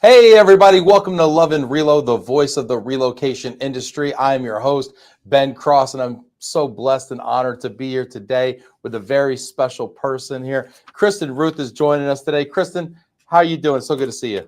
Hey, everybody. Welcome to Love and Relo, the voice of the relocation industry. I'm your host, Ben Cross, and I'm so blessed and honored to be here today with a very special person here. Christen Routh is joining us today. Christen, how are you doing? So good to see you.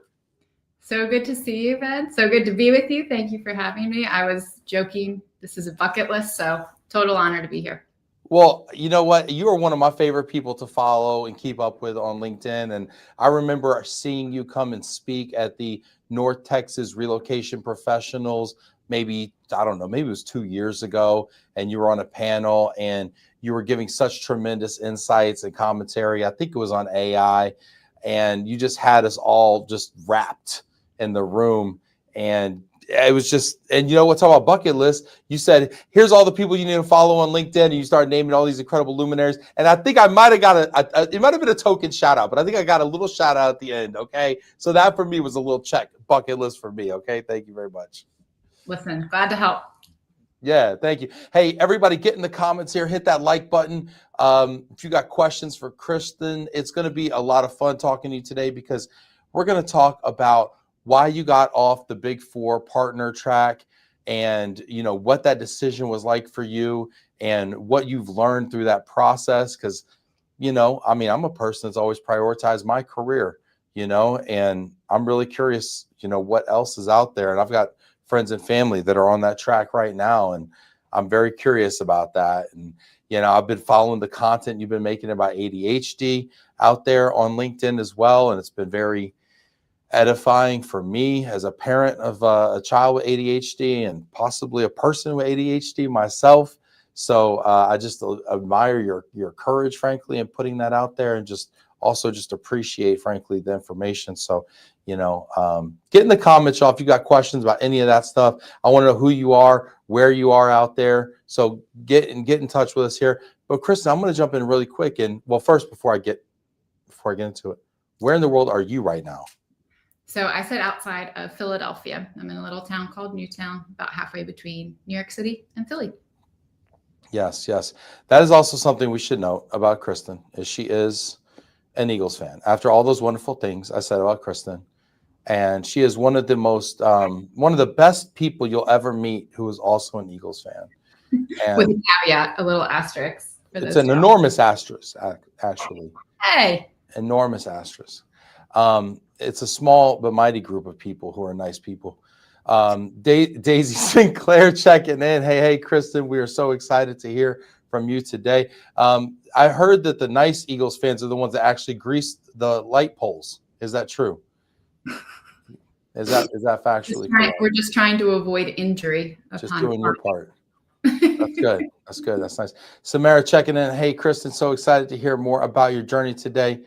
So good to see you, Ben. So good to be with you. Thank you for having me. I was joking. This is a bucket list, so total honor to be here. Well, you know what? You are one of my favorite people to follow and keep up with on LinkedIn. And I remember seeing you come and speak at the North Texas Relocation Professionals, maybe, I don't know, maybe it was 2 years ago. And you were on a panel and you were giving such tremendous insights and commentary. I think it was on AI. And you just had us all just wrapped in the room. And it was just, and you know what's about bucket list? You said, here's all the people you need to follow on LinkedIn. And you started naming all these incredible luminaries. And I think I might have got it might have been a token shout out, but I think I got a little shout out at the end. Okay. So that for me was a little check bucket list for me. Okay. Thank you very much. Listen, glad to help. Yeah, thank you. Hey, everybody, get in the comments here. Hit that like button. If you got questions for Christen, it's going to be a lot of fun talking to you today because we're going to talk about why you got off the Big Four partner track and, you know, what that decision was like for you and what you've learned through that process. Because, you know, I mean, I'm a person that's always prioritized my career, you know, and I'm really curious, you know, what else is out there. And I've got friends and family that are on that track right now. And I'm very curious about that. And, you know, I've been following the content you've been making about ADHD out there on LinkedIn as well. And it's been very edifying for me as a parent of a child with ADHD and possibly a person with ADHD myself. So I just admire your courage, frankly, in putting that out there and just also just appreciate, frankly, the information. So, you know, get in the comments, y'all, if you got questions about any of that stuff. I want to know who you are, where you are out there. So get in touch with us here. But Christen, I'm going to jump in really quick. And well, first, before I get into it, where in the world are you right now? So I sit outside of Philadelphia. I'm in a little town called Newtown, about halfway between New York City and Philly. Yes, yes. That is also something we should know about Christen, is she is an Eagles fan. After all those wonderful things I said about Christen, and she is one of the most, one of the best people you'll ever meet who is also an Eagles fan. And with a caveat, a little asterisk. It's an enormous asterisk, actually. Hey. Enormous asterisk. It's a small but mighty group of people who are nice people. Daisy Sinclair checking in. Hey, Christen, we are so excited to hear from you today. I heard that the nice Eagles fans are the ones that actually grease the light poles. Is that true? Is that factually correct? We're just trying to avoid injury. Just doing your part. That's good. That's good. That's nice. Samara checking in. Hey, Christen, so excited to hear more about your journey today.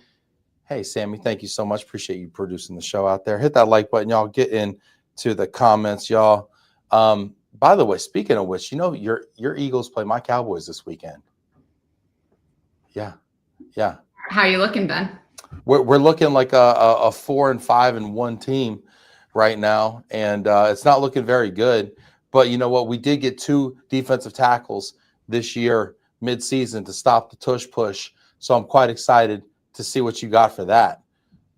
Hey, Sammy, thank you so much. Appreciate you producing the show out there. Hit that like button, y'all. Get into the comments, y'all. By the way, speaking of which, you know, your Eagles play my Cowboys this weekend. Yeah. How are you looking, Ben? We're looking like a 4-5-1 team right now, and it's not looking very good. But you know what? We did get 2 defensive tackles this year mid-season to stop the tush push. So I'm quite excited to see what you got for that.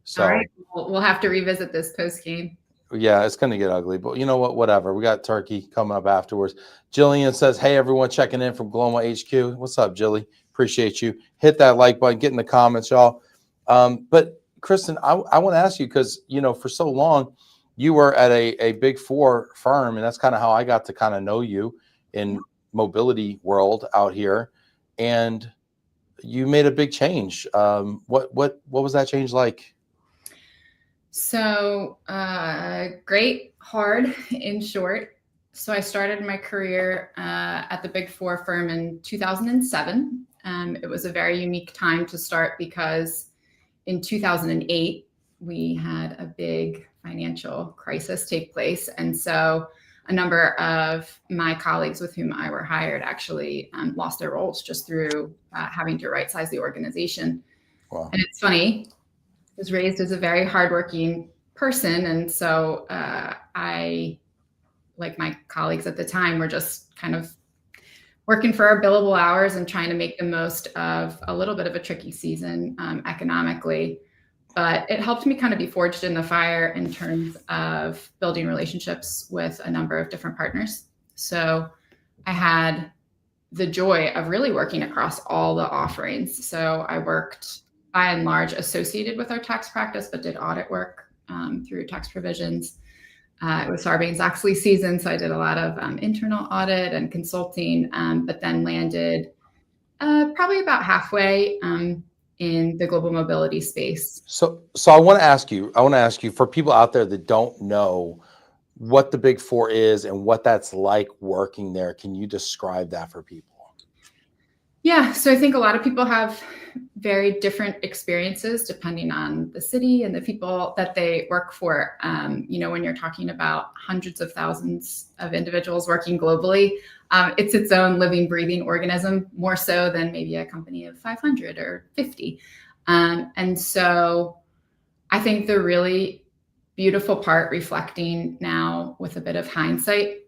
So all right, we'll have to revisit this post game. Yeah, it's going to get ugly, but you know what? Whatever. We got turkey coming up afterwards. Jillian says, "Hey, everyone, checking in from Gloma HQ. What's up, Jilly? Appreciate you. Hit that like button. Get in the comments, y'all." But Christen, I want to ask you because you know for so long you were at a Big Four firm, and that's kind of how I got to kind of know you in mobility world out here, and you made a big change. What was that change like? So great, hard, in short. So I started my career at the Big Four firm in 2007. It was a very unique time to start because in 2008, we had a big financial crisis take place. And so a number of my colleagues with whom I were hired actually lost their roles just through having to right-size the organization. Wow. And it's funny, I was raised as a very hardworking person. And so I, like my colleagues at the time, were just kind of working for our billable hours and trying to make the most of a little bit of a tricky season economically. but it helped me kind of be forged in the fire in terms of building relationships with a number of different partners. So I had the joy of really working across all the offerings. So I worked by and large associated with our tax practice, but did audit work through tax provisions. It was Sarbanes-Oxley season, so I did a lot of internal audit and consulting, but then landed probably about halfway in the global mobility space. So I want to ask you for people out there that don't know what the Big Four is and what that's like working there. Can you describe that for people? Yeah, so I think a lot of people have very different experiences depending on the city and the people that they work for. When you're talking about hundreds of thousands of individuals working globally, it's its own living, breathing organism, more so than maybe a company of 500 or 50. And so I think the really beautiful part, reflecting now with a bit of hindsight,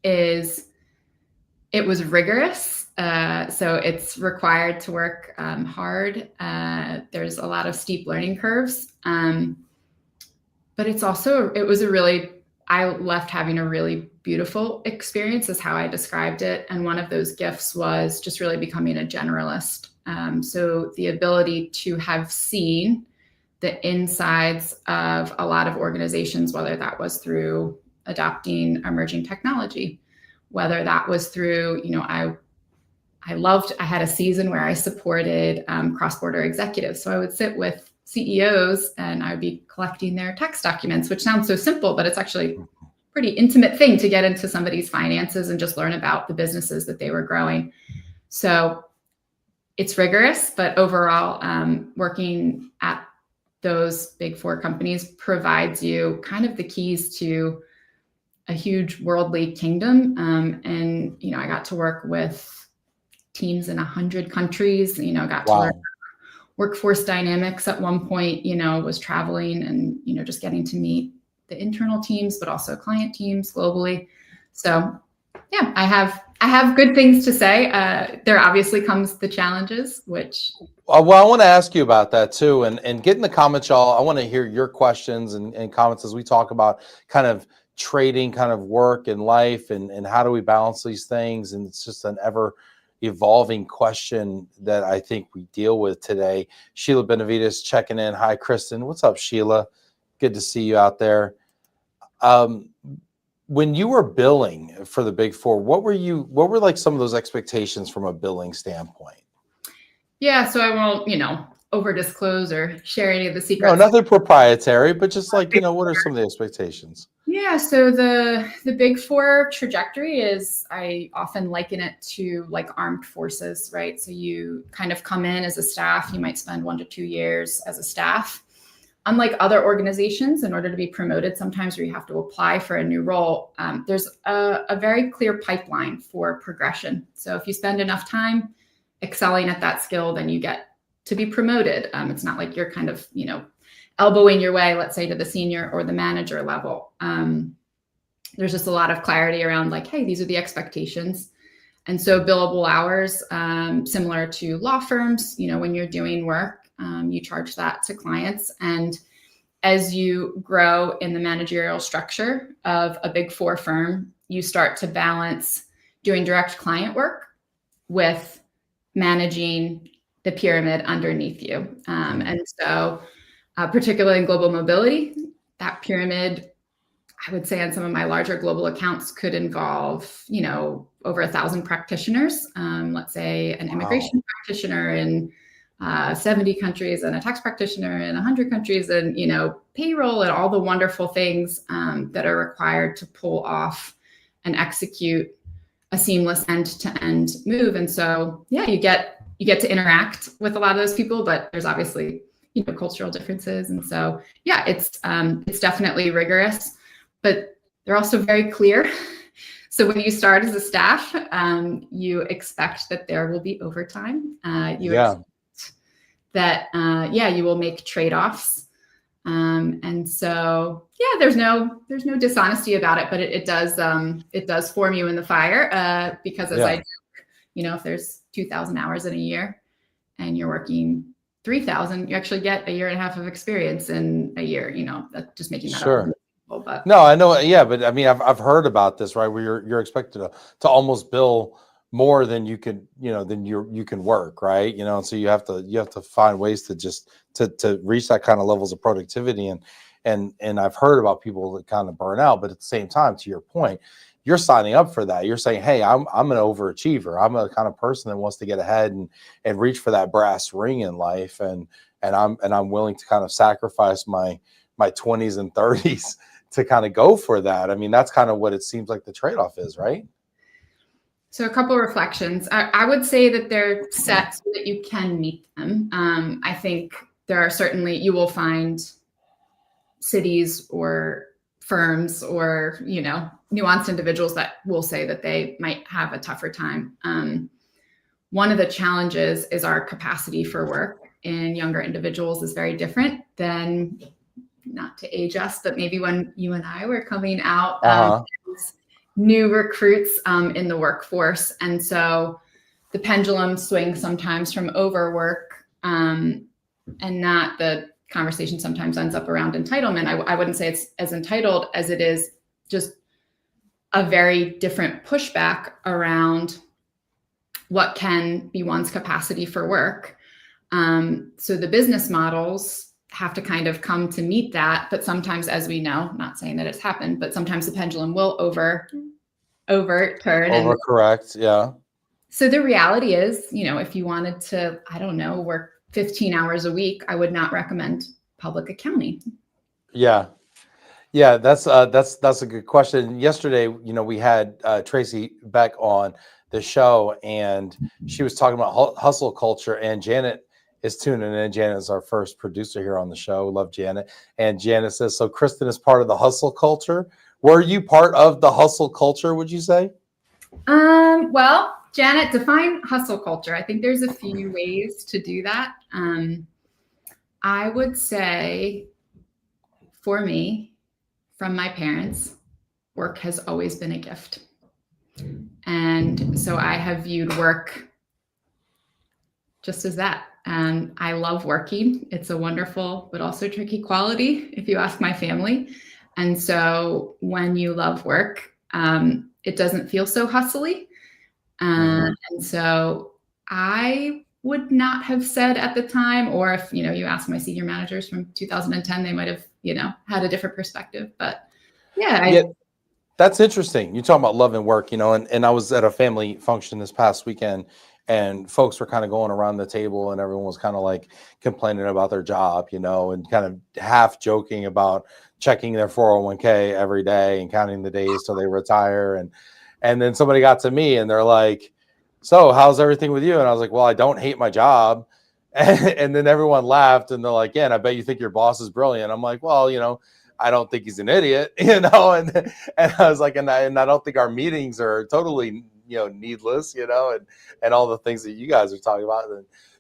is it was rigorous. So it's required to work hard. There's a lot of steep learning curves. But I left having a really beautiful experience, is how I described it. And one of those gifts was just really becoming a generalist. So the ability to have seen the insides of a lot of organizations, whether that was through adopting emerging technology, whether that was through, I had a season where I supported cross-border executives. So I would sit with CEOs and I'd be collecting their tax documents, which sounds so simple, but it's actually a pretty intimate thing to get into somebody's finances and just learn about the businesses that they were growing. So it's rigorous, but overall, working at those Big Four companies provides you kind of the keys to a huge worldly kingdom. And I got to work with teams in 100 countries, got to learn workforce dynamics at one point, was traveling and, just getting to meet the internal teams, but also client teams globally. So yeah, I have good things to say. There obviously comes the challenges, which. Well, I want to ask you about that too, and get in the comments, y'all. I want to hear your questions and comments as we talk about kind of trading kind of work and life and how do we balance these things. And it's just an ever evolving question that I think we deal with today. Sheila Benavides checking in. Hi, Christen. What's up, Sheila? Good to see you out there. When you were billing for the Big Four, what were like some of those expectations from a billing standpoint? Yeah, so I won't, over disclose or share any of the secrets. No, nothing proprietary, but just like, what are some of the expectations? Yeah, so the Big Four trajectory is, I often liken it to like armed forces, right? So you kind of come in as a staff, you might spend 1 to 2 years as a staff. Unlike other organizations, in order to be promoted, sometimes where you have to apply for a new role, there's a very clear pipeline for progression. So if you spend enough time excelling at that skill, then you get to be promoted. It's not like you're kind of, elbowing your way, let's say, to the senior or the manager level. There's just a lot of clarity around like, hey, these are the expectations. And so billable hours, similar to law firms, when you're doing work, you charge that to clients. And as you grow in the managerial structure of a Big Four firm, you start to balance doing direct client work with managing the pyramid underneath you. And so particularly in global mobility, that pyramid, I would say on some of my larger global accounts, could involve, over 1,000 practitioners. Let's say an immigration practitioner in 70 countries and a tax practitioner in 100 countries and, payroll and all the wonderful things that are required to pull off and execute a seamless end-to-end move. And so, yeah, you get to interact with a lot of those people, but there's obviously, cultural differences. And so, yeah, it's definitely rigorous, but they're also very clear. So when you start as a staff, you expect that there will be overtime. Expect that, you will make trade-offs. And so, yeah, there's no dishonesty about it, but it does form you in the fire, because as I joke, if there's 2,000 hours in a year and you're working 3,000, you actually get a year and a half of experience in a year, that's just making that Sure. up. But No, I know. Yeah, but I mean, I've heard about this, right? Where you're expected to almost bill more than you can, than you can work, right? And so you have to find ways to just to reach that kind of levels of productivity, and I've heard about people that kind of burn out, but at the same time, to your point, you're signing up for that. You're saying, hey, I'm an overachiever. I'm a kind of person that wants to get ahead and reach for that brass ring in life, and I'm willing to kind of sacrifice my 20s and 30s to kind of go for that. I mean, that's kind of what it seems like the trade-off is, right? So a couple of reflections. I would say that they're set so that you can meet them. I think there are certainly, you will find cities or firms or, nuanced individuals that will say that they might have a tougher time. One of the challenges is our capacity for work in younger individuals is very different than, not to age us, but maybe when you and I were coming out, as new recruits in the workforce. And so the pendulum swings sometimes from overwork, and not the conversation sometimes ends up around entitlement. I wouldn't say it's as entitled as it is just a very different pushback around what can be one's capacity for work. So the business models have to kind of come to meet that. But sometimes, as we know, not saying that it's happened, but sometimes the pendulum will overturn. Overcorrect. Yeah. So the reality is, if you wanted to, I don't know, work 15 hours a week, I would not recommend public accounting. Yeah. Yeah. That's a good question. Yesterday, we had Tracy Beck on the show, and she was talking about hustle culture, and Janet is tuning in. Janet is our first producer here on the show. Love Janet. And Janet says, so Christen is part of the hustle culture. Were you part of the hustle culture, would you say? Well, Janet, define hustle culture. I think there's a few ways to do that. I would say for me, from my parents, work has always been a gift. And so I have viewed work just as that. And I love working. It's a wonderful, but also tricky quality, if you ask my family. And so when you love work, it doesn't feel so hustly. And so I would not have said at the time, or if, you ask my senior managers from 2010, they might have, had a different perspective. But yeah. That's interesting. You're talking about love and work, and I was at a family function this past weekend, and folks were kind of going around the table, and everyone was kind of like complaining about their job, and kind of half joking about checking their 401k every day and counting the days till they retire. And then somebody got to me and they're like, so how's everything with you? And I was like, well, I don't hate my job. And then everyone laughed, and they're like, yeah, and I bet you think your boss is brilliant. I'm like, well, I don't think he's an idiot, and I was like, and I don't think our meetings are totally, needless, and all the things that you guys are talking about.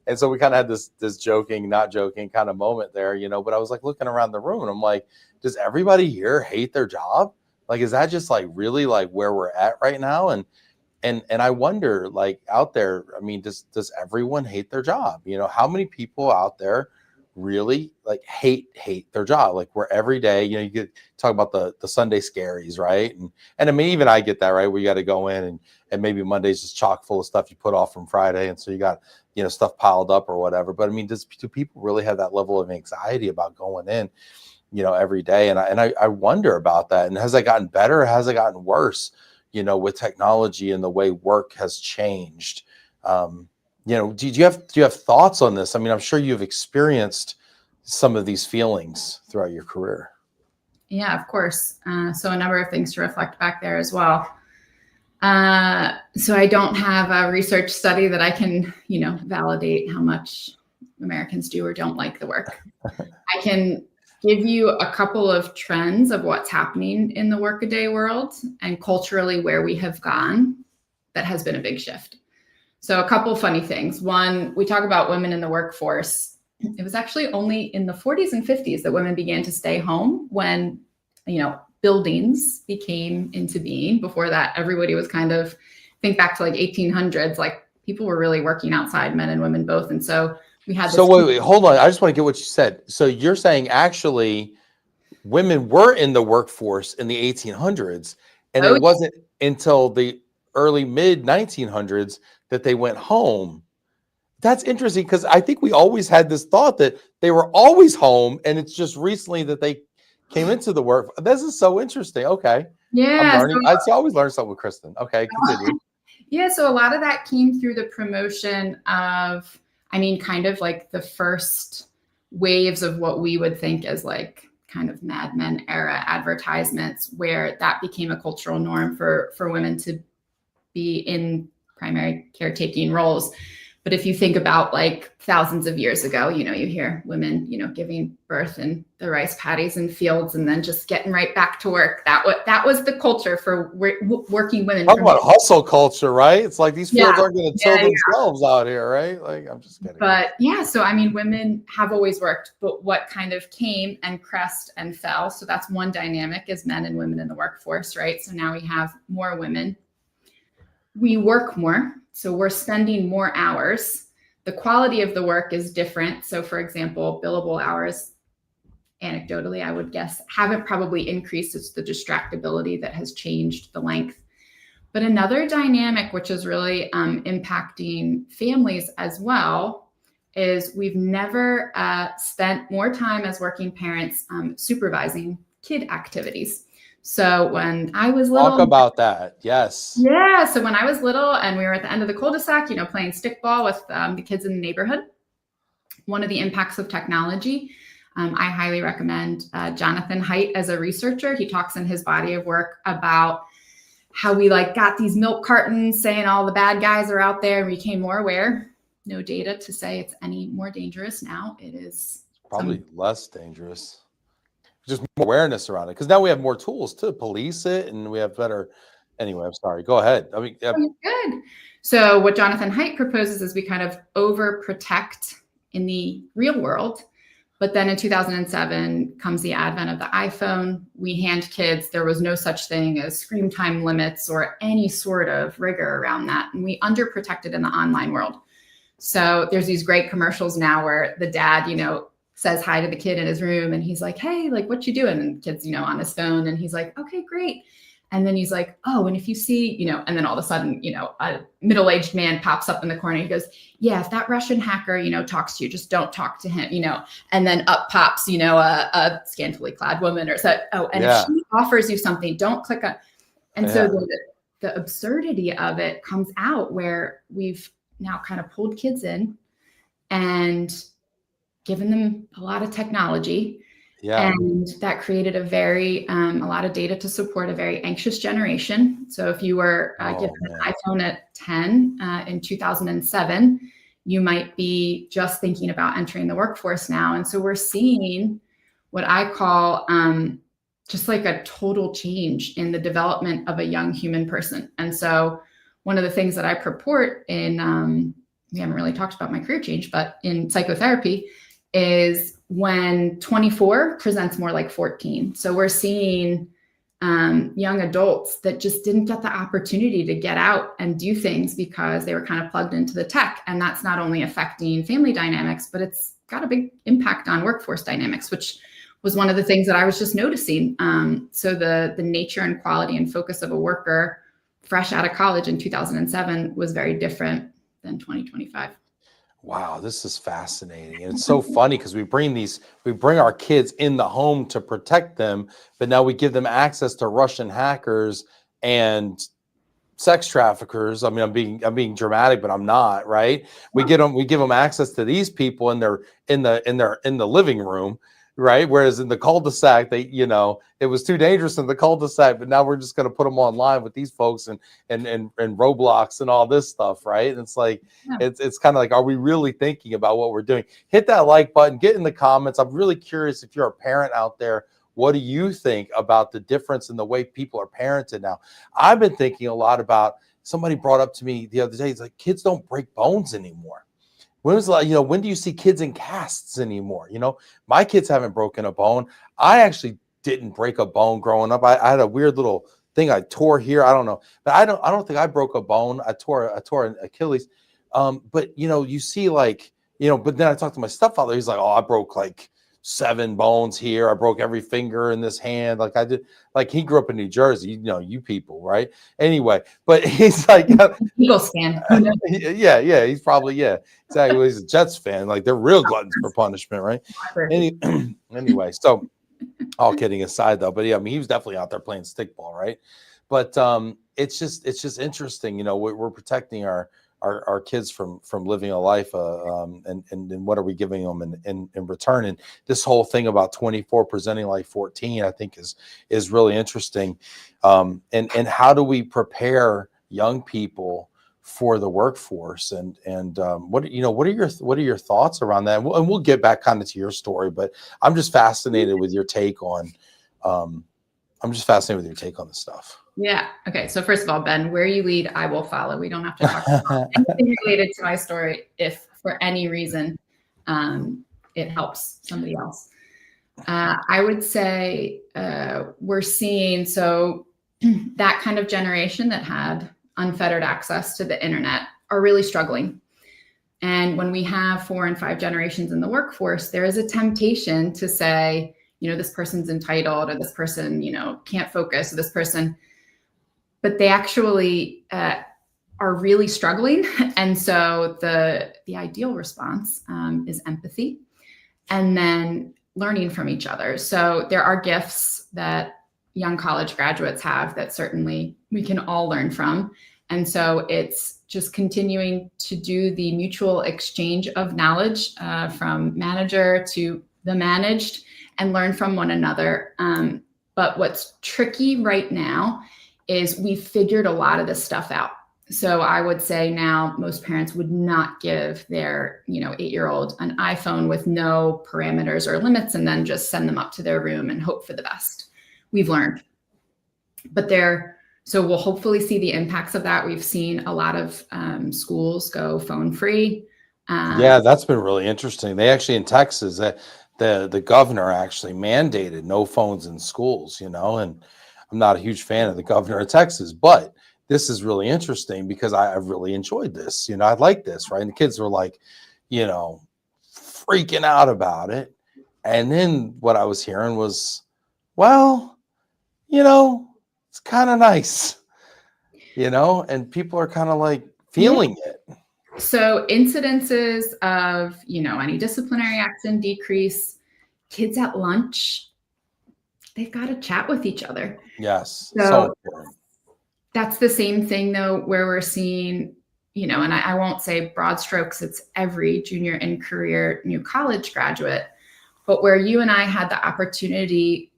And so we kind of had this joking, not joking kind of moment there, but I was like looking around the room, and I'm like, does everybody here hate their job? Like, is that just like really like where we're at right now? And I wonder, like, out there, I mean, does everyone hate their job? How many people out there really like hate their job? Like, we're every day, you get talk about the Sunday scaries, right? And I mean, even I get that, right? Where you got to go in and maybe Monday's just chock full of stuff you put off from Friday, and so you got stuff piled up or whatever. But I mean, do people really have that level of anxiety about going in every day? And I wonder about that. And has it gotten better, or has it gotten worse with technology and the way work has changed? Do you have thoughts on this? I mean, I'm sure you've experienced some of these feelings throughout your career. Yeah, of course. So a number of things to reflect back there as well. So I don't have a research study that I can, validate how much Americans do or don't like the work. I can give you a couple of trends of what's happening in the workaday world and culturally where we have gone. That has been a big shift. So a couple funny things. One, we talk about women in the workforce. It was actually only in the 40s and 50s that women began to stay home when, buildings became into being. Before that, everybody was kind of, think back to like 1800s, like people were really working outside, men and women both. And so we had So this. wait, hold on. I just want to get what you said. So you're saying actually women were in the workforce in the 1800s, and Oh, it wasn't until the early mid 1900s that they went home. That's interesting because I think we always had this thought that they were always home, and it's just recently that they came into the work. This is so interesting. Okay, I'm yeah. learning. I always learn something with Kristen. Okay, continue. Yeah, so a lot of that came through the promotion of, I mean, kind of like the first waves of what we would think as like kind of Mad Men era advertisements, where that became a cultural norm for women to be in primary caretaking roles. But if you think about like thousands of years ago, you know, you hear women, you know, giving birth in the rice paddies and fields and then just getting right back to work. That was the culture for working women. Talk about hustle culture, right? It's like these Yeah, fields aren't going to till yeah, themselves out here, right? Like, I'm just kidding. but yeah, so I mean, women have always worked, but what kind of came and crest and fell. So that's one dynamic, is men and women in the workforce, right? So now we have more women. We work more, so we're spending more hours. The quality of the work is different. So for example, billable hours, anecdotally, I would guess, haven't probably increased. It's the distractibility that has changed the length. But another dynamic, which is really impacting families as well, is we've never spent more time as working parents supervising kid activities. So when I was little, Talk about that. Yes. yeah. So when I was little and we were at the end of the cul-de-sac, you know, playing stickball with the kids in the neighborhood, one of the impacts of technology, I highly recommend Jonathan Haidt as a researcher. He talks in his body of work about how we like got these milk cartons saying all the bad guys are out there, and we became more aware. No data to say it's any more dangerous now. It is Probably less dangerous. Just more awareness around it, because now we have more tools to police it, and we have better. Anyway, I'm sorry. Go ahead. I mean, good. So what Jonathan Haidt proposes is we kind of overprotect in the real world. But then in 2007 comes the advent of the iPhone. We hand kids, there was no such thing as screen time limits or any sort of rigor around that. And we underprotected in the online world. So there's these great commercials now where the dad, you know, says hi to the kid in his room and he's like, hey, like, what you doing? And the kid's, you know, on his phone and he's like, okay, great. And then he's like, oh, and if you see, you know, and then all of a sudden, you know, a middle-aged man pops up in the corner. He goes, yeah, if that Russian hacker, you know, talks to you, just don't talk to him, you know, and then up pops, you know, a scantily clad woman or so. Oh, and if she offers you something, don't click on. And so the absurdity of it comes out where we've now kind of pulled kids in and given them a lot of technology. Yeah. And that created a lot of data to support a very anxious generation. So if you were given an iPhone at 10 in 2007, you might be just thinking about entering the workforce now. And so we're seeing what I call just like a total change in the development of a young human person. And so one of the things that I purport in, we haven't really talked about my career change, but in psychotherapy, is when 24 presents more like 14. So we're seeing young adults that just didn't get the opportunity to get out and do things because they were kind of plugged into the tech. And that's not only affecting family dynamics, but it's got a big impact on workforce dynamics, which was one of the things that I was just noticing. So the nature and quality and focus of a worker fresh out of college in 2007 was very different than 2025. Wow, this is fascinating. And it's so funny because we bring our kids in the home to protect them, but now we give them access to Russian hackers and sex traffickers. I mean, I'm being dramatic, but I'm not, right? We give them access to these people and they're in the living room, right? Whereas in the cul-de-sac, it was too dangerous in the cul-de-sac, but now we're just going to put them online with these folks and Roblox and all this stuff, right? And it's like, it's kind of like, are we really thinking about what we're doing? Hit that like button, get in the comments. I'm really curious if you're a parent out there, what do you think about the difference in the way people are parented now? I've been thinking a lot about, somebody brought up to me the other day, it's like, kids don't break bones anymore. When was when do you see kids in casts anymore? My kids haven't broken a bone. I actually didn't break a bone growing up. I had a weird little thing I tore here. I don't know, but I don't think I broke a bone. I tore an Achilles. But you see like but then I talked to my stepfather. He's like, oh, I broke like 7 bones here. I broke every finger in this hand. Like I did, like he grew up in New Jersey, you people, right? Anyway, but he's like, Eagles fan. Who knows? yeah, he's probably, exactly. Well, he's a Jets fan. Like they're real gluttons for punishment, right? Anyway, so all kidding aside though, but yeah, I mean, he was definitely out there playing stickball, right? But it's just interesting, we're protecting our kids from living a life, and what are we giving them in return? And this whole thing about 24 presenting like 14, I think is really interesting. And how do we prepare young people for the workforce? And what are your thoughts around that? And we'll get back kind of to your story, but I'm just fascinated with your take on this stuff. Yeah. Okay. So first of all, Ben, where you lead, I will follow. We don't have to talk about anything related to my story if for any reason it helps somebody else. I would say we're seeing, so that kind of generation that had unfettered access to the internet are really struggling. And when we have 4 and 5 generations in the workforce, there is a temptation to say, this person's entitled, or this person, can't focus, or this person, but they actually are really struggling. And so the ideal response is empathy, and then learning from each other. So there are gifts that young college graduates have that certainly we can all learn from. And so it's just continuing to do the mutual exchange of knowledge from manager to the managed, and learn from one another. But what's tricky right now is we've figured a lot of this stuff out. So I would say now most parents would not give their 8-year-old an iPhone with no parameters or limits and then just send them up to their room and hope for the best. We've learned. But so we'll hopefully see the impacts of that. We've seen a lot of schools go phone free. Yeah, that's been really interesting. They actually, in Texas, the governor actually mandated no phones in schools, and I'm not a huge fan of the governor of Texas, but this is really interesting because I've really enjoyed this. I like this, right? And the kids were like, freaking out about it. And then what I was hearing was, well, it's kind of nice, and people are kind of like feeling it. So incidences of, any disciplinary action decrease. Kids at lunch, they've got to chat with each other. Yes. So important. That's the same thing though, where we're seeing, and I won't say broad strokes, it's every junior in career new college graduate, but where you and I had the opportunity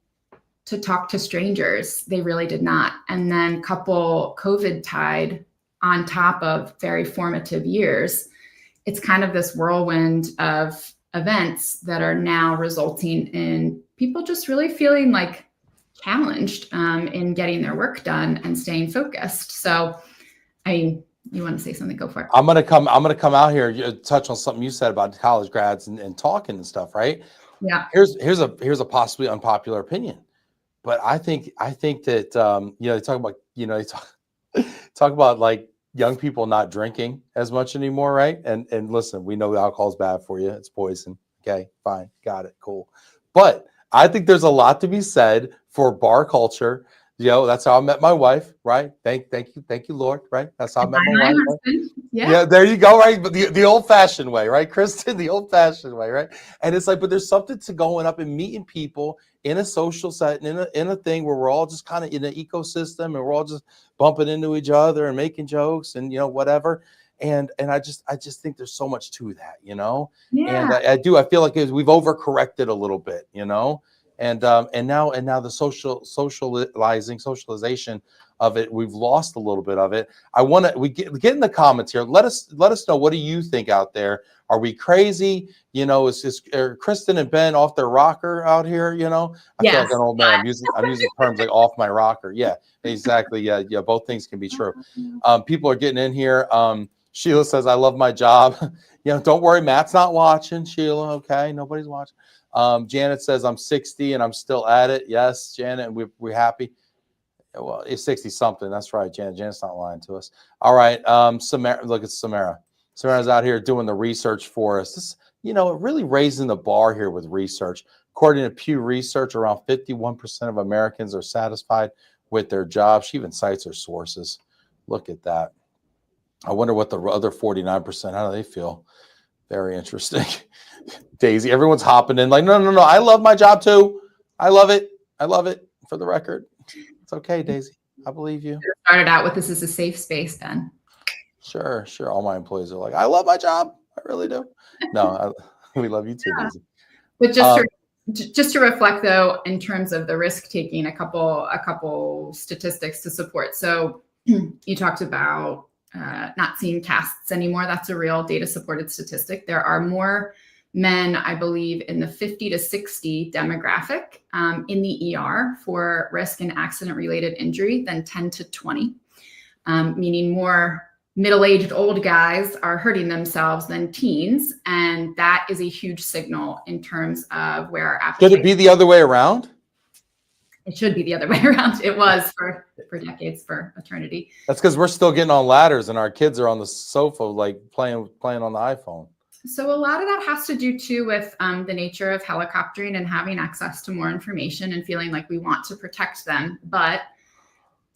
to talk to strangers, they really did not. And then couple COVID tide on top of very formative years, it's kind of this whirlwind of events that are now resulting in people just really feeling like challenged in getting their work done and staying focused. So, you want to say something? Go for it. I'm gonna come out here, touch on something you said about college grads and talking and stuff, right? Yeah. Here's a possibly unpopular opinion, but I think that they talk about talk about like young people not drinking as much anymore, right? And listen, we know alcohol is bad for you; it's poison. Okay, fine, got it, cool. But I think there's a lot to be said for bar culture. That's how I met my wife, right? Thank you, Lord, right? That's how I met my wife. Right? Yeah, there you go, right? But the old-fashioned way, right, Kristen? The old-fashioned way, right? And it's like, but there's something to going up and meeting people in a social setting, in a thing where we're all just kind of in an ecosystem and we're all just bumping into each other and making jokes and whatever. And I just think there's so much to that, Yeah. And I feel like we've overcorrected a little bit, And now the socialization of it, we've lost a little bit of it. We get in the comments here. Let us know, what do you think out there? Are we crazy? Are Kristen and Ben off their rocker out here? I feel like an old man. I'm using terms like off my rocker. Yeah, exactly. Yeah. Both things can be true. People are getting in here. Sheila says, I love my job. Don't worry, Matt's not watching, Sheila. Okay, nobody's watching. Janet says, I'm 60 and I'm still at it. Yes, Janet, we're happy. Well, it's 60 something. That's right, Janet. Janet's not lying to us. All right. Samara, look at Samara. Sabrina's out here doing the research for us. This, really raising the bar here with research. According to Pew Research, around 51% of Americans are satisfied with their job. She even cites her sources. Look at that. I wonder what the other 49%, how do they feel? Very interesting. Daisy, everyone's hopping in like, no. I love my job too. I love it. For the record. It's okay, Daisy. I believe you. Started out with this is a safe space then. Sure. All my employees are like, I love my job. I really do. No, we love you too, Daisy. But just to reflect though, in terms of the risk taking, a couple statistics to support. So you talked about not seeing casts anymore. That's a real data supported statistic. There are more men, I believe, in the 50 to 60 demographic in the ER for risk and accident related injury than 10 to 20, meaning more middle-aged old guys are hurting themselves than teens. And that is a huge signal in terms of where our appetite. Should it be the other way around? It should be the other way around. It was for decades, for eternity. That's because we're still getting on ladders and our kids are on the sofa, like playing on the iPhone. So a lot of that has to do too with the nature of helicoptering and having access to more information and feeling like we want to protect them. But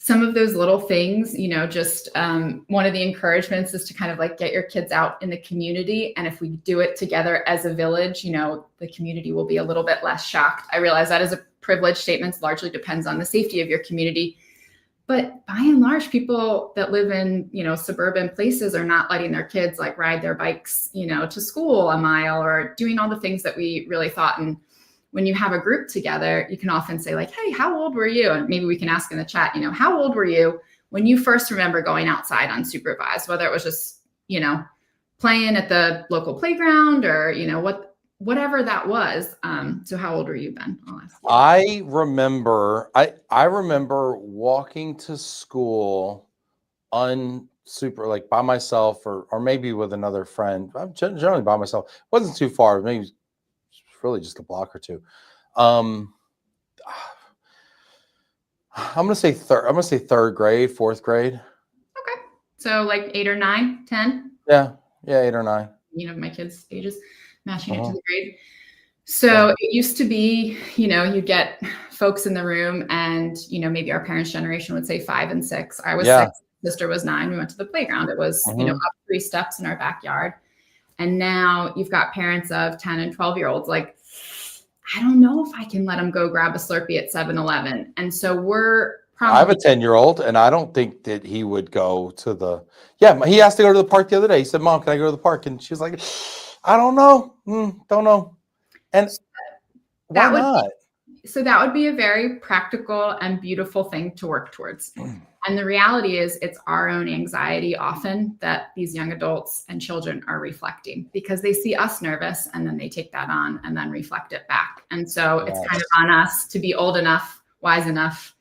some of those little things, just one of the encouragements is to kind of like get your kids out in the community. And if we do it together as a village, the community will be a little bit less shocked. I realize that is a privileged statement, largely depends on the safety of your community. But by and large, people that live in, suburban places are not letting their kids like ride their bikes, to school a mile or doing all the things that we really thought. And when you have a group together, you can often say like, hey, how old were you? And maybe we can ask in the chat, how old were you when you first remember going outside unsupervised, whether it was just, playing at the local playground or, whatever that was. So how old were you, Ben? I remember walking to school like by myself or maybe with another friend. I'm generally by myself. It wasn't too far, maybe really just a block or two. I'm gonna say third grade, fourth grade. Okay. So like 8 or 9, 10? Yeah, 8 or 9. My kids' ages, matching it to the grade. So it used to be, you get folks in the room and, maybe our parents' generation would say 5 and 6. I was 6, sister was 9. We went to the playground. It was, up 3 steps in our backyard. And now you've got parents of 10 and 12-year-olds like, I don't know if I can let them go grab a Slurpee at 7-Eleven. And so we're probably. I have a 10-year-old and I don't think that he would go to he asked to go to the park the other day. He said, Mom, can I go to the park? And she was like, I don't know. Don't know. And why not? So that would be a very practical and beautiful thing to work towards. And the reality is it's our own anxiety often that these young adults and children are reflecting because they see us nervous and then they take that on and then reflect it back. And so it's kind of on us to be old enough, wise enough,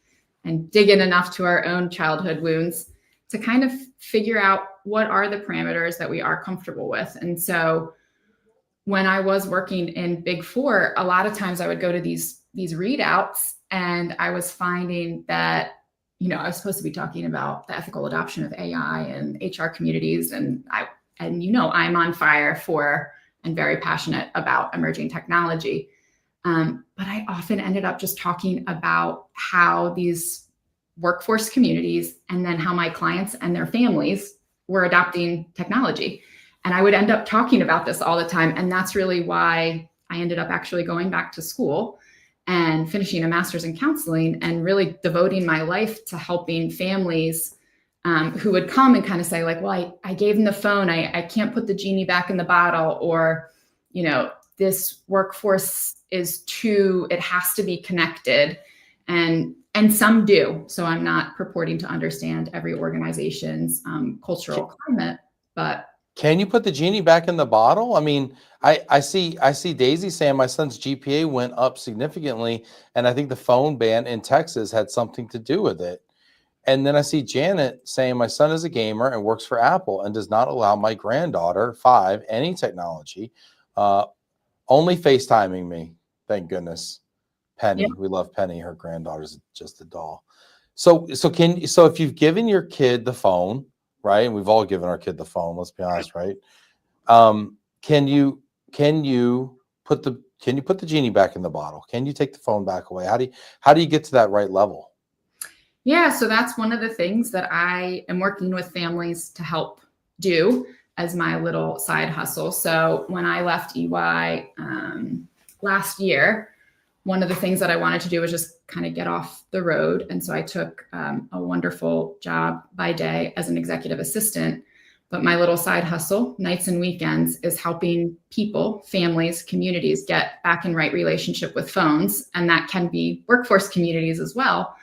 and dig in enough to our own childhood wounds to kind of figure out what are the parameters that we are comfortable with. And so when I was working in Big Four, a lot of times I would go to these readouts and I was finding that, I was supposed to be talking about the ethical adoption of AI and HR communities. And I'm on fire for and very passionate about emerging technology. But I often ended up just talking about how these workforce communities and then how my clients and their families were adopting technology. And I would end up talking about this all the time. And that's really why I ended up actually going back to school and finishing a master's in counseling and really devoting my life to helping families who would come and kind of say like, well, I gave them the phone. I can't put the genie back in the bottle, or, this workforce is it has to be connected. And some do. So I'm not purporting to understand every organization's cultural climate, but. Can you put the genie back in the bottle? I mean, I see Daisy saying my son's GPA went up significantly, and I think the phone ban in Texas had something to do with it. And then I see Janet saying my son is a gamer and works for Apple and does not allow my granddaughter, 5, any technology, only FaceTiming me. Thank goodness. Penny, we love Penny. Her granddaughter's just a doll. So if you've given your kid the phone, right? And we've all given our kid the phone, let's be honest, right? Can you put the genie back in the bottle? Can you take the phone back away? How do you get to that right level? Yeah, so that's one of the things that I am working with families to help do as my little side hustle. So when I left EY last year, one of the things that I wanted to do was just kind of get off the road. And so I took a wonderful job by day as an executive assistant. But my little side hustle, nights and weekends, is helping people, families, communities get back in right relationship with phones. And that can be workforce communities as well.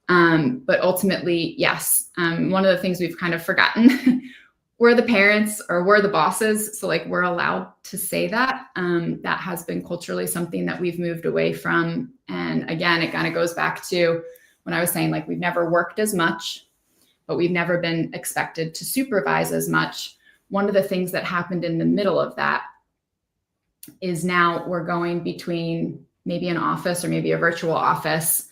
But ultimately, yes, one of the things we've kind of forgotten, we're the parents or we're the bosses. So like we're allowed to say that. That has been culturally something that we've moved away from. And again, it kind of goes back to when I was saying like we've never worked as much, but we've never been expected to supervise as much. One of the things that happened in the middle of that is now we're going between maybe an office or maybe a virtual office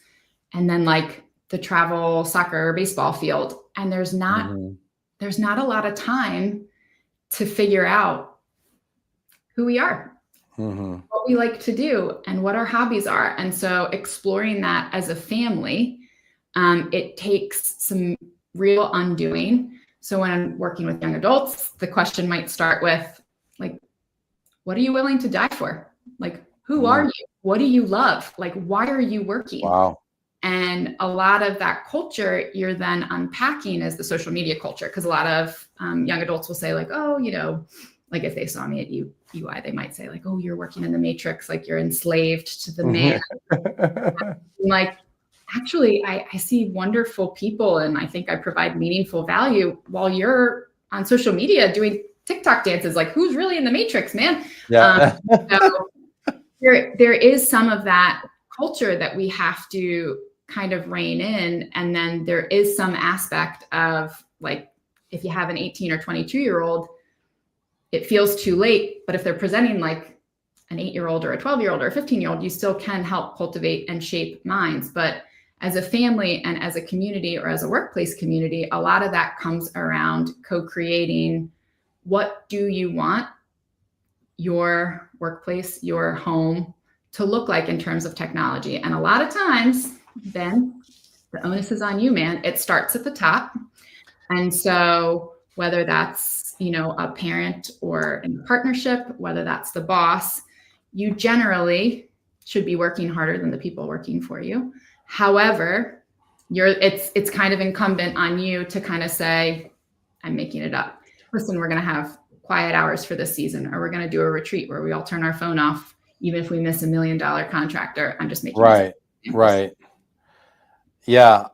and then like the travel soccer or baseball field. And there's not a lot of time to figure out who we are, what we like to do, and what our hobbies are. And so exploring that as a family, it takes some real undoing. So when I'm working with young adults, the question might start with like, what are you willing to die for? Like, who are you? What do you love? Like, why are you working? Wow. And a lot of that culture you're then unpacking as the social media culture. Because a lot of young adults will say like, oh, you know, like if they saw me at UI, they might say like, oh, you're working in the matrix, like you're enslaved to the man. Like, actually, I see wonderful people and I think I provide meaningful value while you're on social media doing TikTok dances. Like, who's really in the matrix, man? Yeah. So there is some of that culture that we have to kind of rein in. And then there is some aspect of like, if you have an 18 or 22-year-old, it feels too late. But if they're presenting like an 8-year-old or a 12-year-old or a 15-year-old, you still can help cultivate and shape minds. But as a family and as a community or as a workplace community, a lot of that comes around co-creating what do you want your workplace, your home to look like in terms of technology. And a lot of times, Ben, the onus is on you, man. It starts at the top. And so whether that's, you know, a parent or in a partnership, whether that's the boss, you generally should be working harder than the people working for you. However, it's kind of incumbent on you to kind of say, I'm making it up. Listen, we're going to have quiet hours for this season, or we're going to do a retreat where we all turn our phone off, even if we miss $1 million contractor. I'm just making right. Yeah.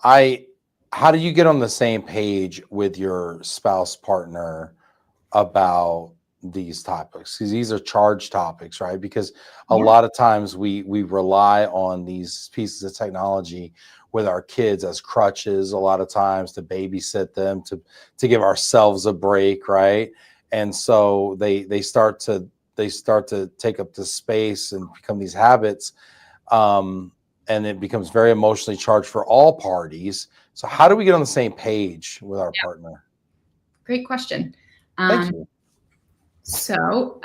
How do you get on the same page with your spouse partner about these topics? Because these are charged topics, right? Because a lot of times we rely on these pieces of technology with our kids as crutches, a lot of times to babysit them, to give ourselves a break, right? And so they start to take up the space and become these habits, and it becomes very emotionally charged for all parties. So how do we get on the same page with our partner? Great question. Thank you. So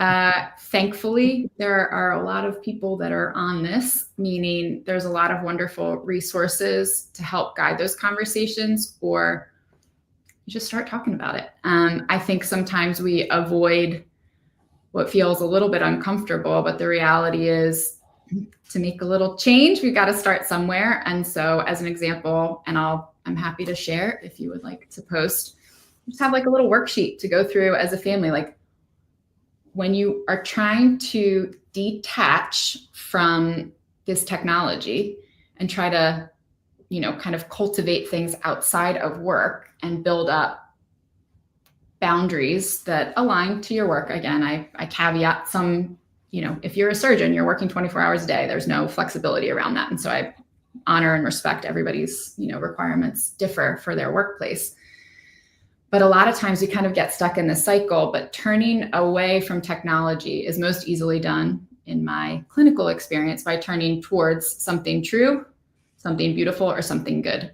thankfully, there are a lot of people that are on this, meaning there's a lot of wonderful resources to help guide those conversations, or you just start talking about it. I think sometimes we avoid what feels a little bit uncomfortable, but the reality is to make a little change, we've got to start somewhere. And so as an example, and I'm happy to share if you would like to post, just have like a little worksheet to go through as a family. Like when you are trying to detach from this technology and try to, you know, kind of cultivate things outside of work and build up boundaries that align to your work. Again, I caveat some, you know, if you're a surgeon, you're working 24 hours a day, there's no flexibility around that. And so I honor and respect everybody's, you know, requirements differ for their workplace. But a lot of times we kind of get stuck in this cycle, but turning away from technology is most easily done in my clinical experience by turning towards something true, something beautiful, or something good.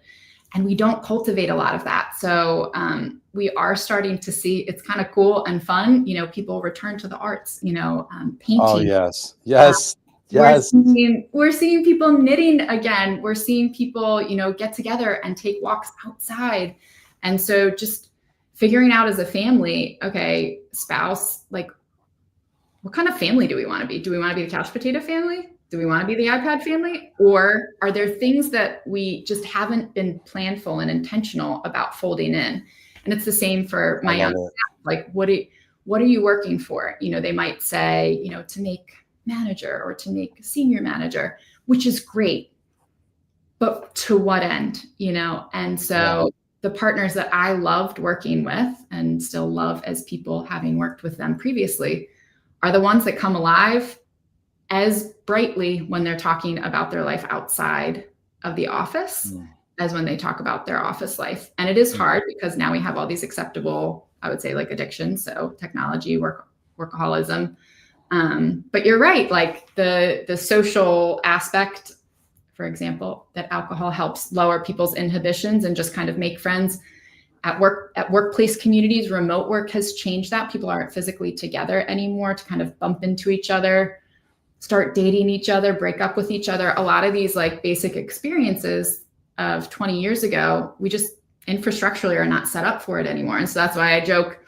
And we don't cultivate a lot of that. So we are starting to see, it's kind of cool and fun, people return to the arts, painting. Oh, yes. Yes. Yes. We're seeing people knitting again. We're seeing people, get together and take walks outside. And so just figuring out as a family, okay, spouse, like, what kind of family do we want to be? Do we want to be the couch potato family? Do we want to be the iPad family? Or are there things that we just haven't been planful and intentional about folding in? And it's the same for my young staff. Like, what are you working for? They might say, to make manager or to make senior manager, which is great. But to what end? And so the partners that I loved working with and still love as people having worked with them previously are the ones that come alive as brightly when they're talking about their life outside of the office as when they talk about their office life. And it is hard because now we have all these acceptable, I would say, like addictions. So technology, workaholism. But you're right. Like the social aspect, for example, that alcohol helps lower people's inhibitions and just kind of make friends at workplace communities. Remote work has changed that. People aren't physically together anymore to kind of bump into each other, start dating each other, break up with each other. A lot of these like basic experiences of 20 years ago, we just infrastructurally are not set up for it anymore. And so that's why I joke.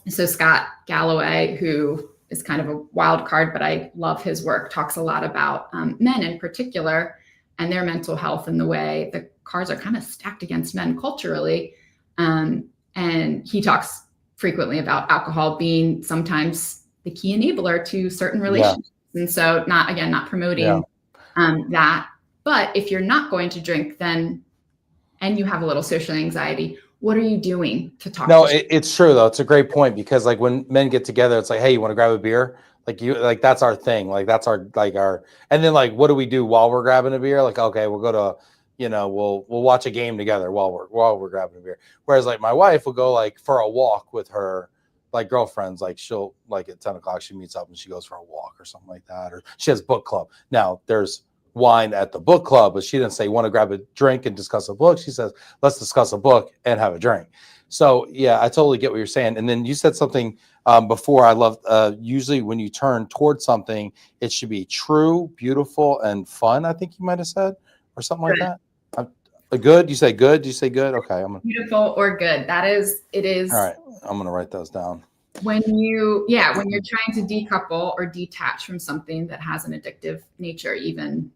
So Scott Galloway, who is kind of a wild card, but I love his work, talks a lot about men in particular and their mental health and the way the cards are kind of stacked against men culturally. And he talks frequently about alcohol being sometimes the key enabler to certain relationships. Yeah. And so not promoting that, but if you're not going to drink then, and you have a little social anxiety, what are you doing to talk? No, it's true though. It's a great point because like when men get together, it's like, hey, you want to grab a beer? Like that's our thing. Like that's our, and then like, what do we do while we're grabbing a beer? Like, okay, we'll go to, we'll watch a game together while we're grabbing a beer. Whereas like my wife will go like for a walk with her, like girlfriends, like she'll like at 10 o'clock, she meets up and she goes for a walk or something like that. Or she has book club. Now there's wine at the book club, but she didn't say want to grab a drink and discuss a book. She says, let's discuss a book and have a drink. So yeah, I totally get what you're saying. And then you said something before I love, usually when you turn towards something, it should be true, beautiful, and fun. I think you might've said, or something like that. Good. You say good. You say good. Okay. Beautiful or good. It is. All right. I'm going to write those down. When you're trying to decouple or detach from something that has an addictive nature, even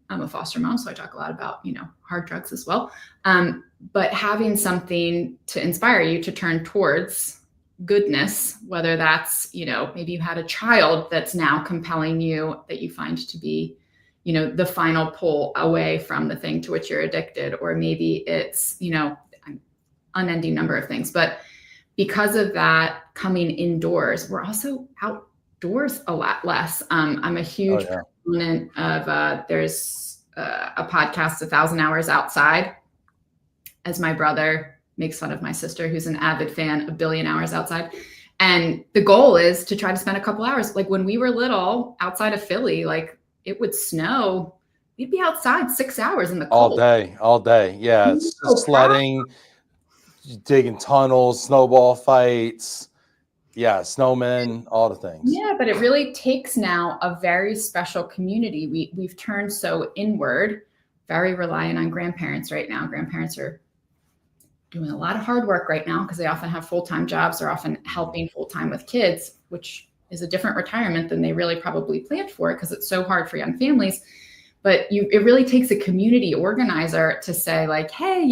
I'm a foster mom, so I talk a lot about, hard drugs as well. But having something to inspire you to turn towards goodness, whether that's, maybe you had a child that's now compelling you that you find to be, the final pull away from the thing to which you're addicted, or maybe it's, an unending number of things. But because of that, coming indoors, we're also outdoors a lot less. I'm a huge proponent of, there's a podcast, 1,000 Hours Outside, as my brother makes fun of my sister, who's an avid fan, 1 billion hours outside. And the goal is to try to spend a couple hours. Like when we were little outside of Philly, like it would snow. We'd be outside 6 hours in the cold. All day. Yeah. It's just sledding, digging tunnels, snowball fights. Yeah. Snowmen, all the things. Yeah. But it really takes now a very special community. We've turned so inward, very reliant on grandparents right now. Grandparents are doing a lot of hard work right now because they often have full-time jobs. They're often helping full-time with kids, which is a different retirement than they really probably planned for because it's so hard for young families. But it really takes a community organizer to say like, hey,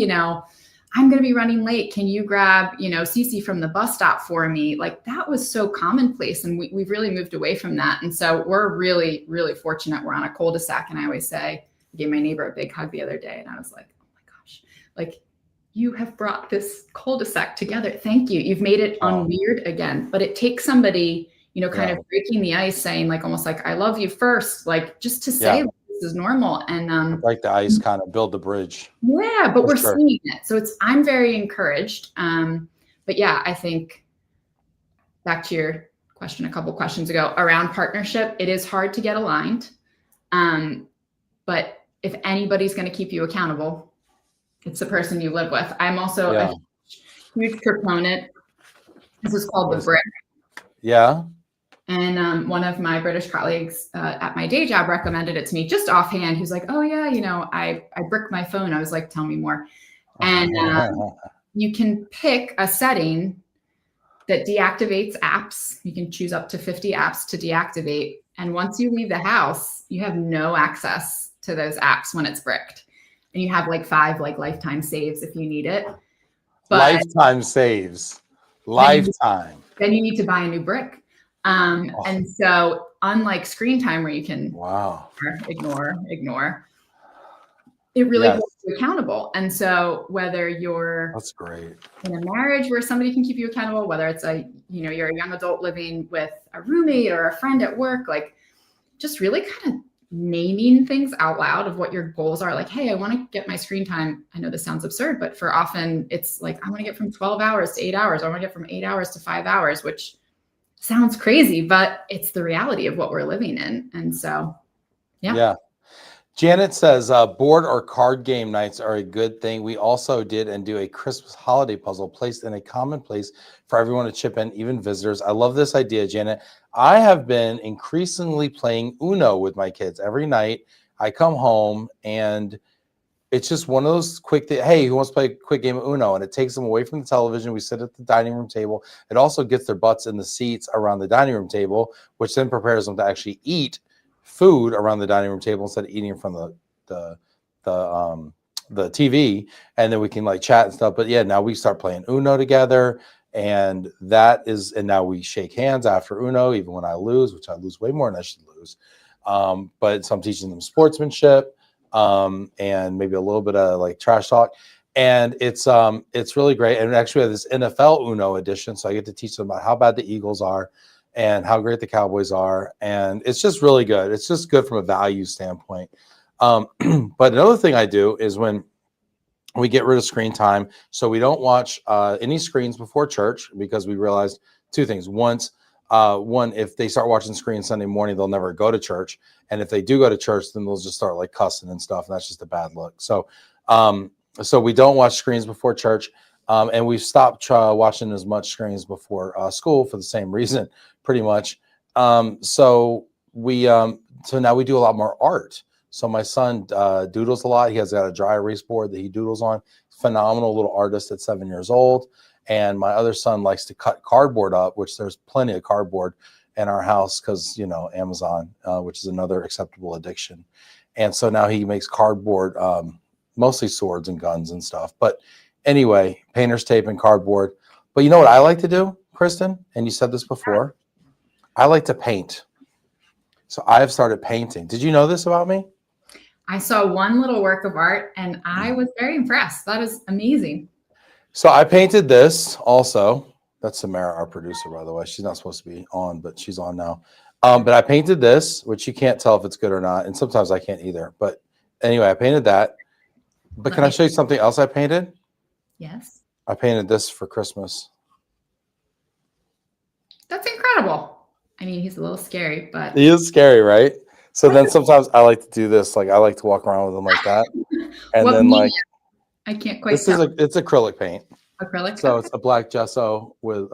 I'm going to be running late. Can you grab, Cece from the bus stop for me? Like that was so commonplace. And we've really moved away from that. And so we're really, really fortunate. We're on a cul-de-sac. And I always say, I gave my neighbor a big hug the other day. And I was like, oh my gosh, like you have brought this cul-de-sac together. Thank you. You've made it unweird again. But it takes somebody, kind of breaking the ice, saying like, almost like, I love you first, like just to say like, this is normal. And break the ice, kind of build the bridge. Yeah, but we're seeing it. So I'm very encouraged. But yeah, I think back to your question a couple questions ago around partnership, it is hard to get aligned. But if anybody's going to keep you accountable, it's the person you live with. I'm also a huge proponent. This is called the Yes. brick. Yeah. And one of my British colleagues at my day job recommended it to me just offhand. He was like, oh yeah, I brick my phone. I was like, tell me more. And you can pick a setting that deactivates apps. You can choose up to 50 apps to deactivate. And once you leave the house, you have no access to those apps when it's bricked. And you have like 5 like lifetime saves if you need it. But lifetime saves. Lifetime. Then you need to buy a new brick. And so unlike screen time where you can ignore, it really holds you accountable. And so whether you're that's great in a marriage where somebody can keep you accountable, whether it's you're a young adult living with a roommate or a friend at work, like just really kind of naming things out loud of what your goals are. Like, hey, I want to get my screen time. I know this sounds absurd, but for often it's like, I want to get from 12 hours to 8 hours. I want to get from 8 hours to 5 hours, which sounds crazy, but it's the reality of what we're living in. And so, yeah. Janet says, board or card game nights are a good thing. We also did and do a Christmas holiday puzzle placed in a common place for everyone to chip in, even visitors. I love this idea, Janet. I have been increasingly playing Uno with my kids every night. I come home and it's just one of those quick things. Hey, who wants to play a quick game of Uno? And it takes them away from the television. We sit at the dining room table. It also gets their butts in the seats around the dining room table, which then prepares them to actually eat food around the dining room table instead of eating from the TV. And then we can like chat and stuff. But yeah, now we start playing Uno together. And now we shake hands after Uno, even when I lose, which I lose way more than I should lose. But so I'm teaching them sportsmanship. And maybe a little bit of like trash talk, and it's really great. And actually, we have this NFL Uno edition, so I get to teach them about how bad the Eagles are and how great the Cowboys are, and it's just really good. It's just good from a value standpoint. But another thing I do is when we get rid of screen time, so we don't watch any screens before church, because we realized 2 things. One, if they start watching screens Sunday morning, they'll never go to church. And if they do go to church, then they'll just start like cussing and stuff. And that's just a bad look. So, so we don't watch screens before church. And we've stopped watching as much screens before school for the same reason, pretty much. So now we do a lot more art. So my son doodles a lot. He has got a dry erase board that he doodles on. Phenomenal little artist at 7 years old. And my other son likes to cut cardboard up, which there's plenty of cardboard in our house because, Amazon, which is another acceptable addiction. And so now he makes cardboard, mostly swords and guns and stuff. But anyway, painter's tape and cardboard. But you know what I like to do, Kristen? And you said this before. I like to paint. So I have started painting. Did you know this about me? I saw one little work of art and I was very impressed. That is amazing. So I painted this also. That's Samara, our producer, by the way. She's not supposed to be on, but she's on now. But I painted this, which you can't tell if it's good or not. And sometimes I can't either. But anyway, I painted that. But can I show you something else I painted? Yes. I painted this for Christmas. That's incredible. I mean, he's a little scary, but he is scary, right? So then sometimes I like to do this. Like I like to walk around with him like that. And then medium? I can't quite tell. It's acrylic paint. Acrylic? So it's a black gesso with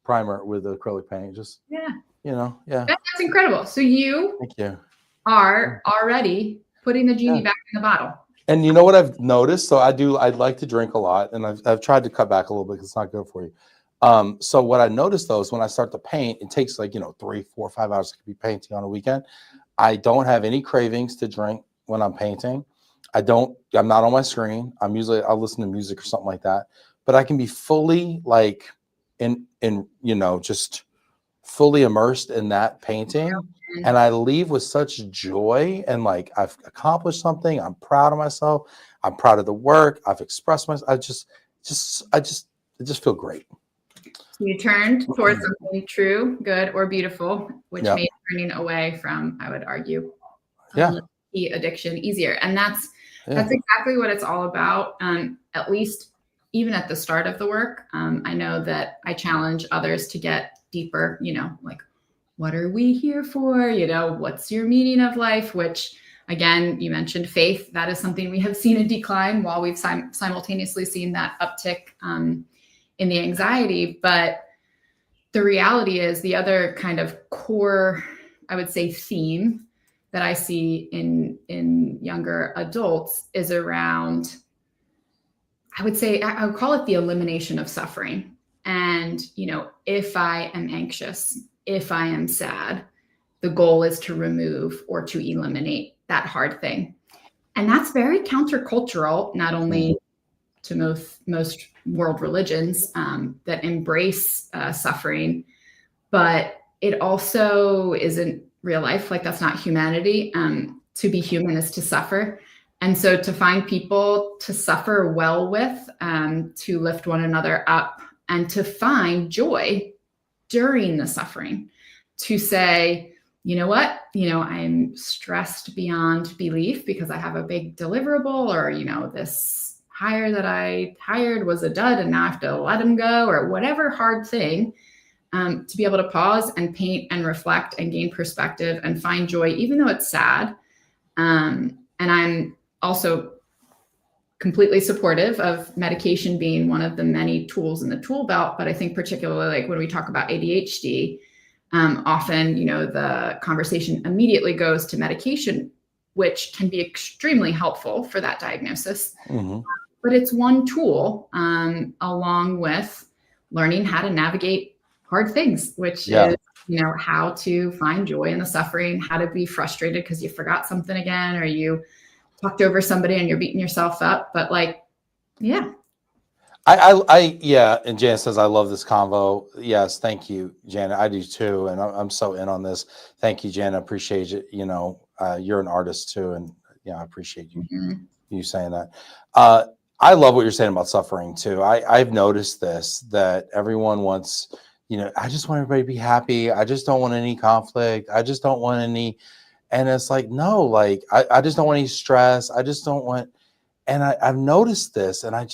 primer with acrylic paint. Just yeah. That's incredible. So Thank you. are already putting the genie back in the bottle. And you know what I've noticed? So I'd like to drink a lot, and I've tried to cut back a little bit because it's not good for you. So what I noticed though is when I start to paint, it takes like 3, 4, 5 hours to be painting on a weekend. I don't have any cravings to drink when I'm painting. I'm not on my screen. I'll listen to music or something like that, but I can be fully like just fully immersed in that painting. And I leave with such joy and like I've accomplished something. I'm proud of myself. I'm proud of the work. I've expressed myself. I just feel great. So you turned towards something true, good, or beautiful, which made turning away from, I would argue, addiction easier. And that's exactly what it's all about. At least even at the start of the work, I know that I challenge others to get deeper, like, what are we here for? What's your meaning of life? Which, again, you mentioned faith. That is something we have seen a decline while we've simultaneously seen that uptick in the anxiety. But the reality is the other kind of core, I would say, theme that I see in younger adults is around, I would say, I would call it the elimination of suffering. And, if I am anxious, if I am sad, the goal is to remove or to eliminate that hard thing. And that's very countercultural, not only to most world religions that embrace suffering, but it also isn't real life. Like, that's not humanity. To be human is to suffer. And so to find people to suffer well with, to lift one another up, and to find joy during the suffering, to say, you know what, I'm stressed beyond belief because I have a big deliverable, or, this hire that I hired was a dud and now I have to let him go, or whatever hard thing, to be able to pause and paint and reflect and gain perspective and find joy, even though it's sad. And I'm also completely supportive of medication being one of the many tools in the tool belt. But I think particularly like when we talk about ADHD, often, the conversation immediately goes to medication, which can be extremely helpful for that diagnosis. Mm-hmm. But it's one tool, along with learning how to navigate hard things, which is, how to find joy in the suffering, how to be frustrated because you forgot something again, or you talked over somebody and you're beating yourself up. But yeah. Yeah. And Janet says, I love this convo. Yes. Thank you, Janet. I do too. And I'm so in on this. Thank you, Janet. Appreciate it. You're an artist too. And I appreciate you, you saying that. I love what you're saying about suffering too. I've noticed this, that everyone wants, I just want everybody to be happy. I just don't want any conflict. I just don't want any. And it's like, no, like, I just don't want any stress. I just don't want. And I've noticed this, and I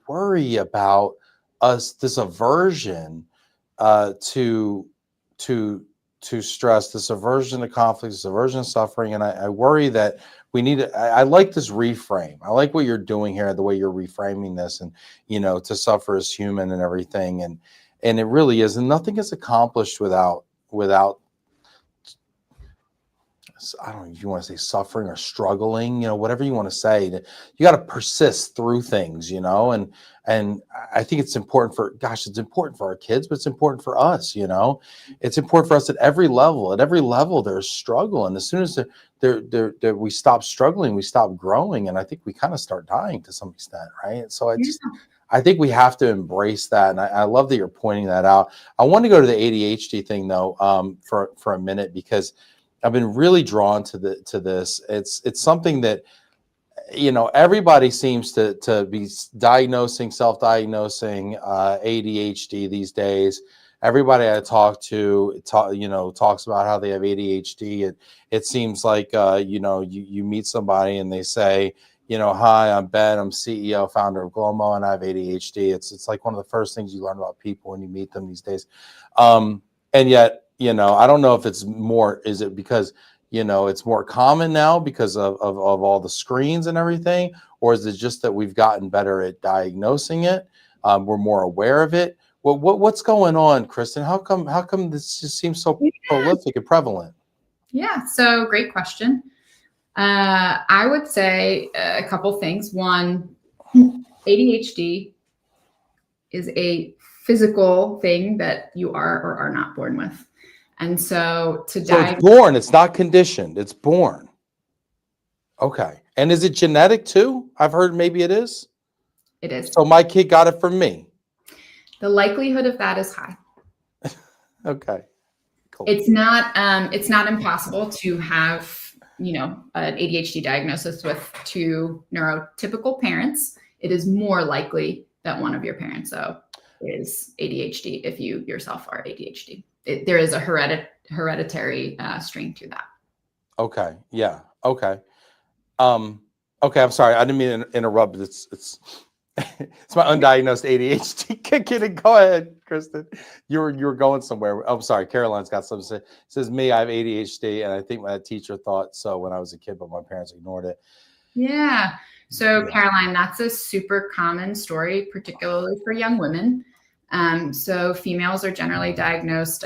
worry about this aversion to stress, this aversion to conflict, this aversion to suffering. And I worry that we need to, I like this reframe. I like what you're doing here, the way you're reframing this, and, to suffer as human and everything. And it really is. And nothing is accomplished without, I don't know if you want to say suffering or struggling, whatever you want to say. You got to persist through things, and I think it's important it's important for our kids, but it's important for us, it's important for us at every level. At every level, there's struggle. And as soon as we stop struggling, we stop growing. And I think we kind of start dying to some extent, right? And so I think we have to embrace that. And I love that you're pointing that out. I want to go to the ADHD thing though, for a minute, because I've been really drawn to this. It's something that, everybody seems to be self-diagnosing ADHD these days. Everybody I talk to, talks about how they have ADHD. It seems like, you meet somebody and they say, hi, I'm Ben, I'm CEO, founder of Glomo, and I have ADHD. It's like one of the first things you learn about people when you meet them these days. And yet, I don't know if it's more, is it because, it's more common now because of all the screens and everything, or is it just that we've gotten better at diagnosing it? We're more aware of it. Well, what's going on, Christen? How come this just seems so prolific and prevalent? Yeah. So great question. I would say a couple things. One, ADHD is a physical thing that you are or are not born with. And so it's born, it's not conditioned, it's born. Okay. And is it genetic too? I've heard maybe it is. It is. So my kid got it from me. The likelihood of that is high. Okay. Cool. It's not impossible to have, an ADHD diagnosis with two neurotypical parents. It is more likely that one of your parents, though, is ADHD if you yourself are ADHD. There is a hereditary strain to that. Okay. Yeah. Okay. Okay. I'm sorry. I didn't mean to interrupt. It's my undiagnosed ADHD kicking in. Go ahead, Christen. You were going somewhere. I'm sorry. Caroline's got something to say. It says me, I have ADHD, and I think my teacher thought so when I was a kid, but my parents ignored it. Yeah. So Caroline, that's a super common story, particularly for young women. So females are generally diagnosed,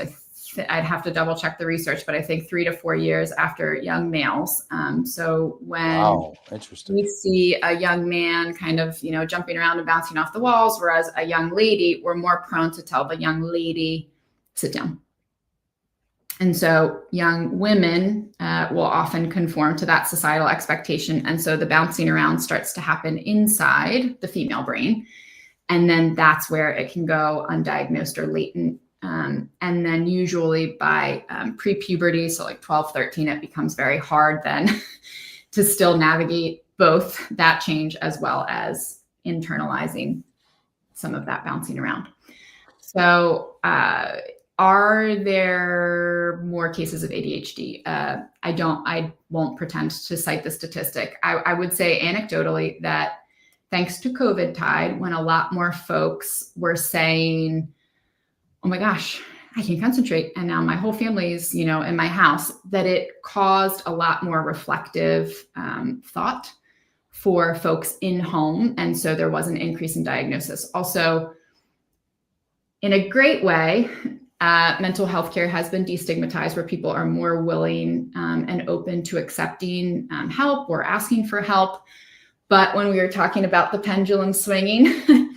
I'd have to double check the research, but I think 3 to 4 years after young males. So when we see a young man kind of, jumping around and bouncing off the walls, whereas a young lady, we're more prone to tell the young lady, sit down. And so young women will often conform to that societal expectation. And so the bouncing around starts to happen inside the female brain. And then that's where it can go undiagnosed or latent. And then usually by pre-puberty, so like 12, 13, it becomes very hard then to still navigate both that change as well as internalizing some of that bouncing around. So are there more cases of ADHD? I won't pretend to cite the statistic. I would say anecdotally that thanks to COVID tide, when a lot more folks were saying, oh my gosh, I can't concentrate, and now my whole family's, in my house, that it caused a lot more reflective thought for folks in home. And so there was an increase in diagnosis. Also, in a great way, mental health care has been destigmatized, where people are more willing and open to accepting help or asking for help. But when we were talking about the pendulum swinging,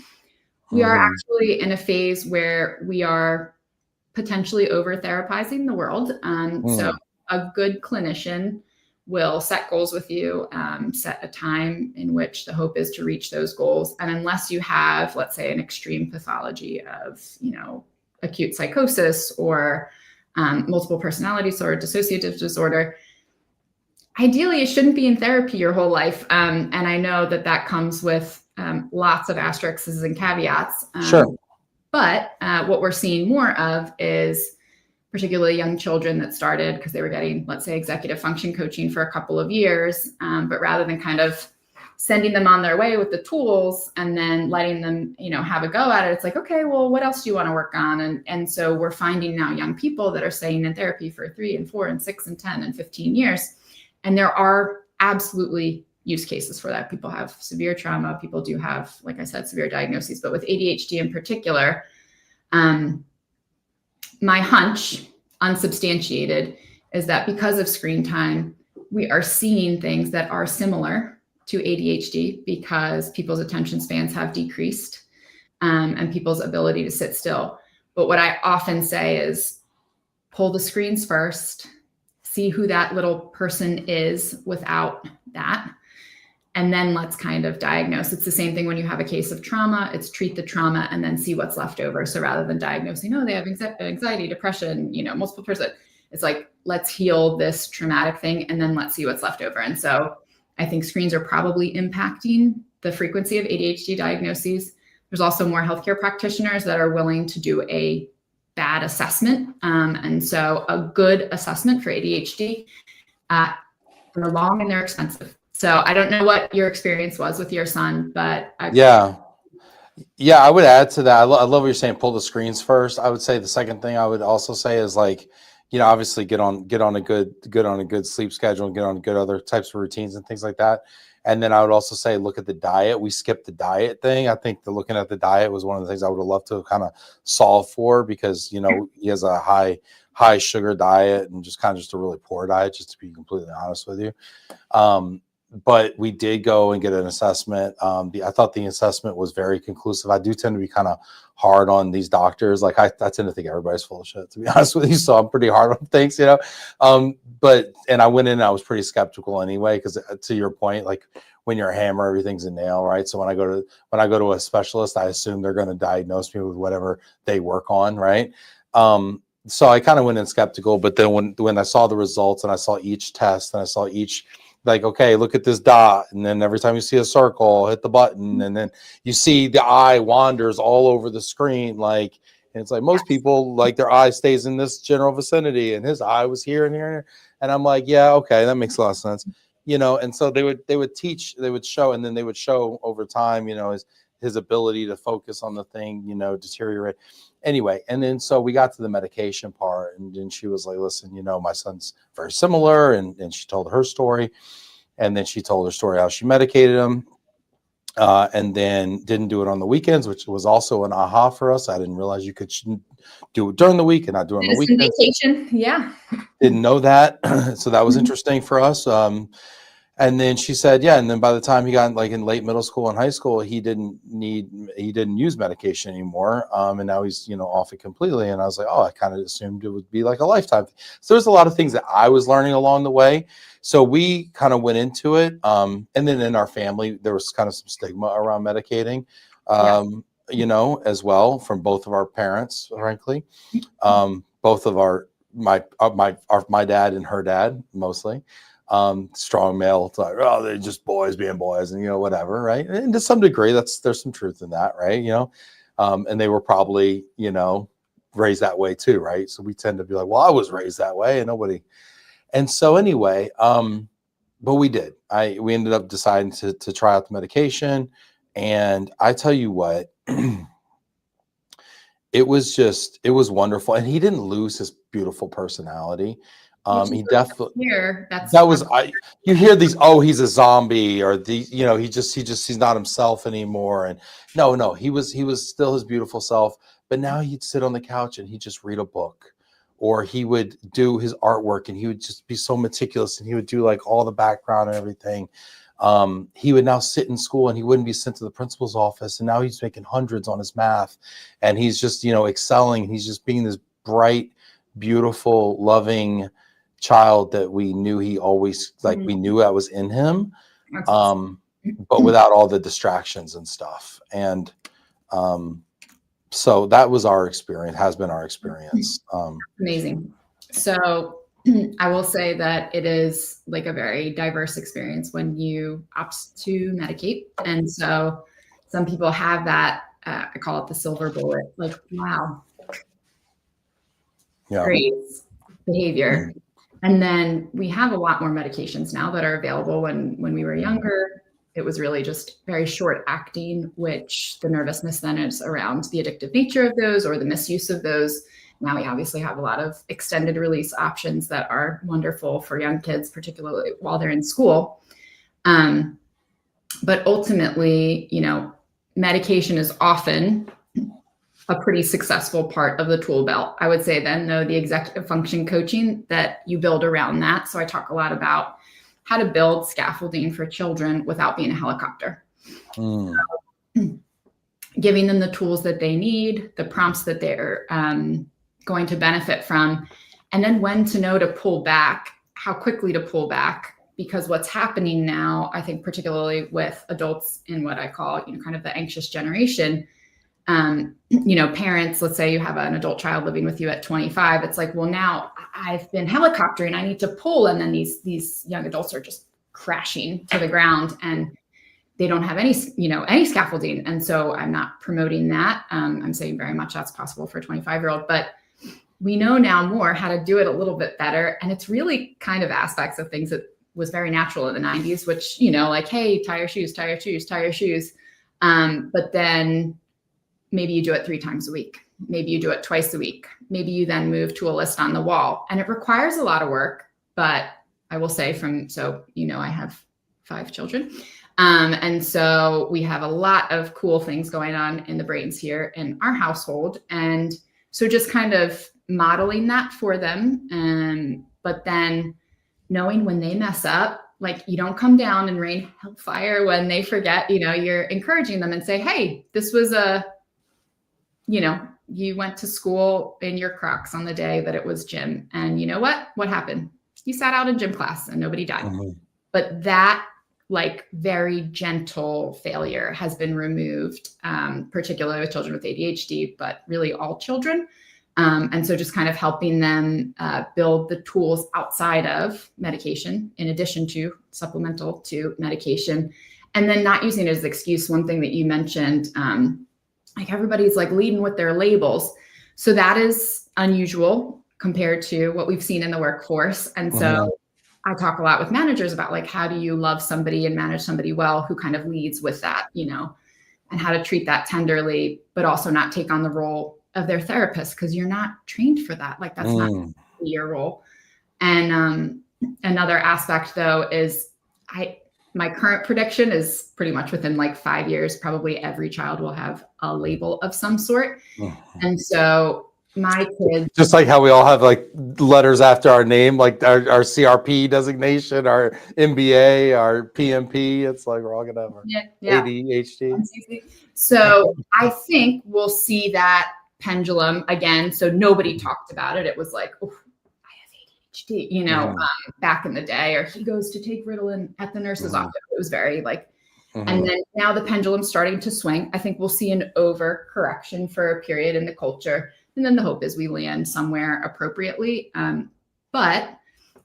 we are actually in a phase where we are potentially over therapizing the world. So a good clinician will set goals with you, set a time in which the hope is to reach those goals. And unless you have, let's say, an extreme pathology of, acute psychosis or multiple personality disorder, dissociative disorder, ideally you shouldn't be in therapy your whole life. And I know that comes with lots of asterisks and caveats. Sure. But what we're seeing more of is particularly young children that started because they were getting, let's say, executive function coaching for a couple of years. But rather than kind of sending them on their way with the tools and then letting them, have a go at it, it's like, okay, well, what else do you want to work on? And so we're finding now young people that are staying in therapy for 3 and 4 and 6 and 10 and 15 years. And there are absolutely use cases for that. People have severe trauma. People do have, like I said, severe diagnoses, but with ADHD in particular, my hunch, unsubstantiated, is that because of screen time, we are seeing things that are similar to ADHD because people's attention spans have decreased and people's ability to sit still. But what I often say is pull the screens first, see who that little person is without that, and then let's kind of diagnose. It's the same thing when you have a case of trauma. It's treat the trauma and then see what's left over. So rather than diagnosing, oh, they have anxiety, depression, multiple person, it's like, let's heal this traumatic thing and then let's see what's left over. And so I think screens are probably impacting the frequency of ADHD diagnoses. There's also more healthcare practitioners that are willing to do a bad assessment. And so a good assessment for ADHD, they're long and they're expensive. So I don't know what your experience was with your son, but yeah, I would add to that. I love what you're saying. Pull the screens first. I would say the second thing I would also say is like, obviously get on a good sleep schedule and get on good other types of routines and things like that. And then I would also say, look at the diet. We skipped the diet thing. I think looking at the diet was one of the things I would have loved to kind of solve for, because, he has a high sugar diet and just a really poor diet, just to be completely honest with you. But we did go and get an assessment. I thought the assessment was very conclusive. I do tend to be kind of hard on these doctors. Like I tend to think everybody's full of shit, to be honest with you. So I'm pretty hard on things, and I went in and I was pretty skeptical anyway, because to your point, like when you're a hammer, everything's a nail, right? So when I go to a specialist, I assume they're going to diagnose me with whatever they work on, right? So I kind of went in skeptical, but then when I saw the results and I saw each test and I saw each, like, okay, look at this dot. And then every time you see a circle, hit the button. And then you see the eye wanders all over the screen. Like, and it's like most people, like their eye stays in this general vicinity, and his eye was here and here. And I'm like, yeah, okay, that makes a lot of sense. And so they would show, and then they would show over time, his ability to focus on the thing, deteriorate. Anyway, and then so we got to the medication part, and then she was like, listen, my son's very similar. And she told her story. And then she told her story how she medicated him. And then didn't do it on the weekends, which was also an aha for us. I didn't realize you could do it during the week and not do it on the Medicine weekends. vacation. Yeah. Didn't know that. So that was interesting for us. And then she said, yeah. And then by the time he got like in late middle school and high school, he didn't use medication anymore. And now he's, off it completely. And I was like, oh, I kind of assumed it would be like a lifetime thing. So there's a lot of things that I was learning along the way. So we kind of went into it. And then in our family, there was kind of some stigma around medicating, as well from both of our parents, frankly. Both of my dad and her dad, mostly. Strong male, it's like, oh, they're just boys being boys and, whatever. Right. And to some degree, there's some truth in that. Right. And they were probably, raised that way too. Right. So we tend to be like, well, I was raised that way and nobody. And so anyway, but we did, we ended up deciding to try out the medication. And I tell you what, it was wonderful. And he didn't lose his beautiful personality. He definitely you hear these, oh, he's a zombie, or he's not himself anymore. And no, he was still his beautiful self, but now he'd sit on the couch and he'd just read a book, or he would do his artwork and he would just be so meticulous and he would do like all the background and everything. He would now sit in school and he wouldn't be sent to the principal's office. And now he's making hundreds on his math and he's just, excelling. He's just being this bright, beautiful, loving child that we knew he always we knew that was in him, but without all the distractions and stuff. And so that was our experience, has been our experience. Amazing. So I will say that it is like a very diverse experience when you opt to medicate. And so some people have that, I call it the silver bullet, like, wow, great behavior. And then we have a lot more medications now that are available. When we were younger, it was really just very short acting, which the nervousness then is around the addictive nature of those or the misuse of those. Now we obviously have a lot of extended release options that are wonderful for young kids, particularly while they're in school. But ultimately, medication is often a pretty successful part of the tool belt. I would say then, though, the executive function coaching that you build around that. So I talk a lot about how to build scaffolding for children without being a helicopter. So, giving them the tools that they need, the prompts that they're going to benefit from, and then when to know to pull back, how quickly to pull back. Because what's happening now, I think, particularly with adults in what I call, kind of the anxious generation, parents, let's say you have an adult child living with you at 25. It's like, well, now I've been helicoptering, I need to pull. And then these young adults are just crashing to the ground and they don't have any scaffolding. And so I'm not promoting that. I'm saying very much that's possible for a 25-year-old, but we know now more how to do it a little bit better. And it's really kind of aspects of things that was very natural in the 90s, which, like, hey, tie your shoes. But then maybe you do it 3 times a week. Maybe you do it twice a week. Maybe you then move to a list on the wall. And it requires a lot of work. But I will say I have 5 children. And so we have a lot of cool things going on in the brains here in our household. And so just kind of modeling that for them. But then knowing when they mess up, like, you don't come down and rain hellfire when they forget, you're encouraging them and say, hey, this was you went to school in your Crocs on the day that it was gym. And you know what happened? You sat out in gym class and nobody died. But that very gentle failure has been removed, particularly with children with ADHD, but really all children. And so just kind of helping them build the tools outside of medication, in addition to supplemental to medication, and then not using it as an excuse. One thing that you mentioned, everybody's leading with their labels. So that is unusual compared to what we've seen in the workforce. And so I talk a lot with managers about how do you love somebody and manage somebody well who kind of leads with that, and how to treat that tenderly, but also not take on the role of their therapist, because you're not trained for that. That's not your role. And another aspect, though, is my current prediction is pretty much within like 5 years, probably every child will have a label of some sort. And so my kids, just like how we all have like letters after our name, like our CRP designation, our MBA, our PMP, it's like we're all gonna have our ADHD. So I think we'll see that pendulum again. So nobody talked about it. It was like, oh, I have ADHD, you know, back in the day, or he goes to take Ritalin at the nurse's office. It was very like, and then now the pendulum's starting to swing. I think we'll see an overcorrection for a period in the culture. And then the hope is we land somewhere appropriately. But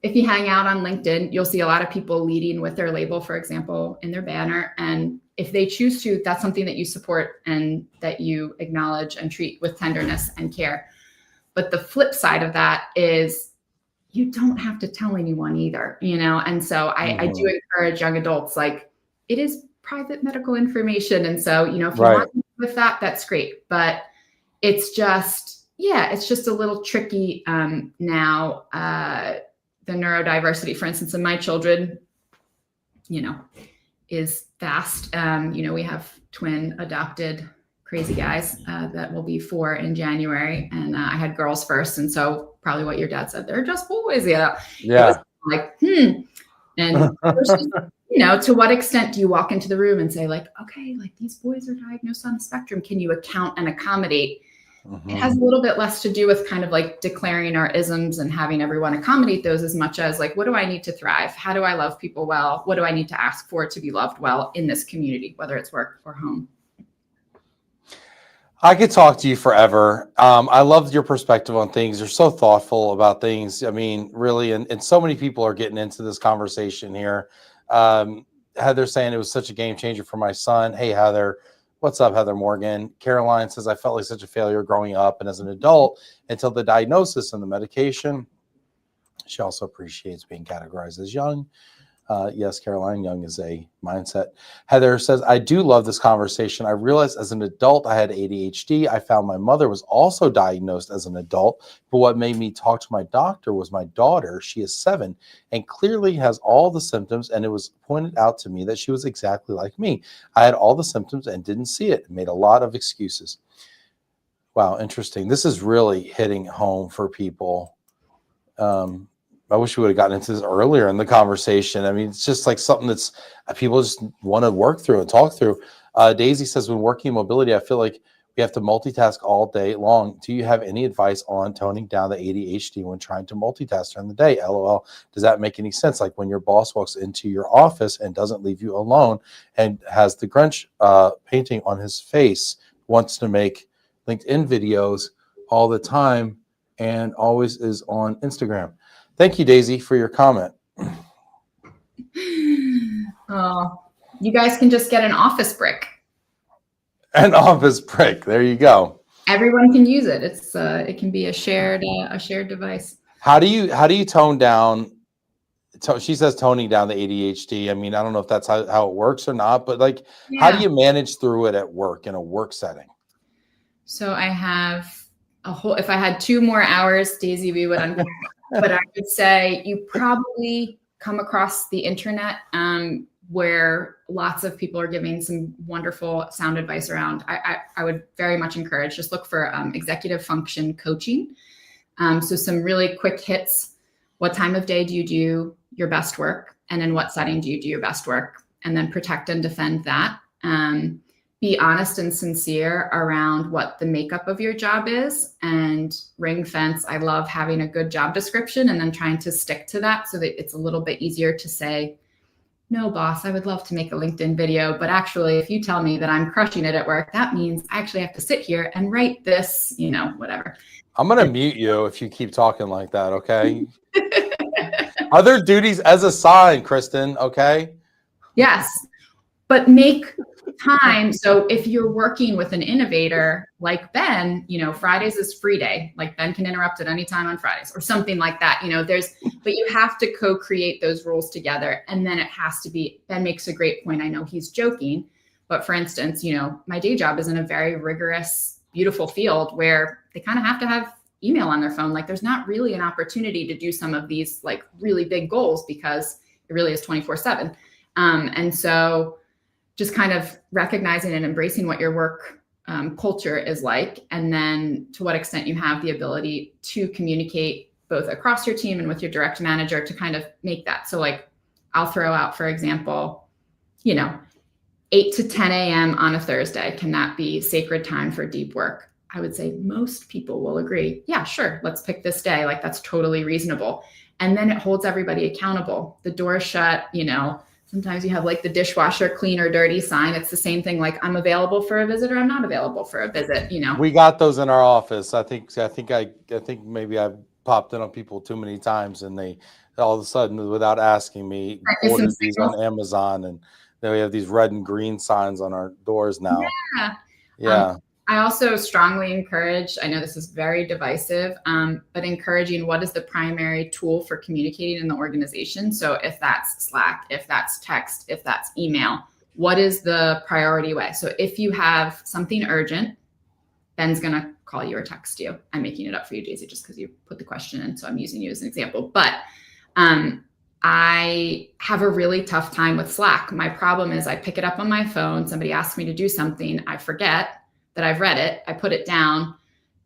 if you hang out on LinkedIn, you'll see a lot of people leading with their label, for example, in their banner. And if they choose to, that's something that you support and that you acknowledge and treat with tenderness and care. But the flip side of that is you don't have to tell anyone either, you know? And so I do encourage young adults, like, it is private medical information. And so, you know, if you want to with that, that's great. But it's just, it's just a little tricky now. The neurodiversity, for instance, in my children, you know, is vast. You know, we have twin adopted crazy guys that will be 4 in January. And I had girls first. And so probably what your dad said, they're just boys, you know? Yeah. It was like, And, you know, to what extent do you walk into the room and say like, okay, like these boys are diagnosed on the spectrum. Can you account and accommodate? It has a little bit less to do with kind of like declaring our isms and having everyone accommodate those as much as like, what do I need to thrive? How do I love people well? What do I need to ask for to be loved well in this community, whether it's work or home? I could talk to you forever. I loved your perspective on things. You're so thoughtful about things. I mean, really, and so many people are getting into this conversation here. Heather saying it was such a game changer for my son. Hey, Heather. What's up, Heather Morgan? Caroline says, I felt like such a failure growing up and as an adult until the diagnosis and the medication. She also appreciates being categorized as young. Yes, Caroline, young is a mindset. Heather says, I do love this conversation. I realized as an adult I had ADHD. I found my mother was also diagnosed as an adult, but what made me talk to my doctor was my daughter. She is 7 and clearly has all the symptoms, and it was pointed out to me that she was exactly like me. I had all the symptoms and didn't see it. Made a lot of excuses. Wow, interesting. This is really hitting home for people. I wish we would have gotten into this earlier in the conversation. I mean, it's just like something that's people just want to work through and talk through. Daisy says, when working mobility, I feel like we have to multitask all day long. Do you have any advice on toning down the ADHD when trying to multitask during the day? LOL. Does that make any sense? Like when your boss walks into your office and doesn't leave you alone and has the Grinch painting on his face, wants to make LinkedIn videos all the time and always is on Instagram. Thank you, Daisy, for your comment. Oh, you guys can just get an office brick. An office brick. There you go. Everyone can use it. It's it can be a shared device. How do you tone down? She says toning down the ADHD. I mean, I don't know if that's how it works or not, but like, how do you manage through it at work in a work setting? So I have a whole. If I had 2 more hours, Daisy, we would unpack. But I would say you probably come across the internet where lots of people are giving some wonderful sound advice around. I would very much encourage, just look for executive function coaching. So some really quick hits. What time of day do you do your best work? And in what setting do you do your best work? And then protect and defend that. Be honest and sincere around what the makeup of your job is, and ring fence. I love having a good job description and then trying to stick to that so that it's a little bit easier to say, no, boss, I would love to make a LinkedIn video, but actually, if you tell me that I'm crushing it at work, that means I actually have to sit here and write this, you know, whatever. I'm going to mute you if you keep talking like that, okay? Other duties as a sign, Christen, okay? Yes, but make time. So if you're working with an innovator like Ben, you know, Fridays is free day. Like Ben can interrupt at any time on Fridays or something like that. You know, but you have to co-create those rules together. And then it has to be, Ben makes a great point. I know he's joking, but for instance, you know, my day job is in a very rigorous, beautiful field where they kind of have to have email on their phone. Like there's not really an opportunity to do some of these like really big goals because it really is 24/7. And so just kind of recognizing and embracing what your work culture is like, and then to what extent you have the ability to communicate both across your team and with your direct manager to kind of make that. So like, I'll throw out, for example, 8 to 10 a.m. on a Thursday. Can that be sacred time for deep work? I would say most people will agree. Yeah, sure. Let's pick this day. Like, that's totally reasonable. And then it holds everybody accountable. The door is shut, sometimes you have like the dishwasher clean or dirty sign. It's the same thing. Like, I'm available for a visit or I'm not available for a visit, We got those in our office. I think maybe I've popped in on people too many times, and they all of a sudden, without asking me, ordered these on Amazon, and then we have these red and green signs on our doors now. Yeah. I also strongly encourage, I know this is very divisive, but encouraging what is the primary tool for communicating in the organization. So if that's Slack, if that's text, if that's email, what is the priority way? So if you have something urgent, Ben's going to call you or text you. I'm making it up for you, Daisy, just because you put the question in. So I'm using you as an example. But I have a really tough time with Slack. My problem is I pick it up on my phone. Somebody asks me to do something. I forget that I've read it. I put it down.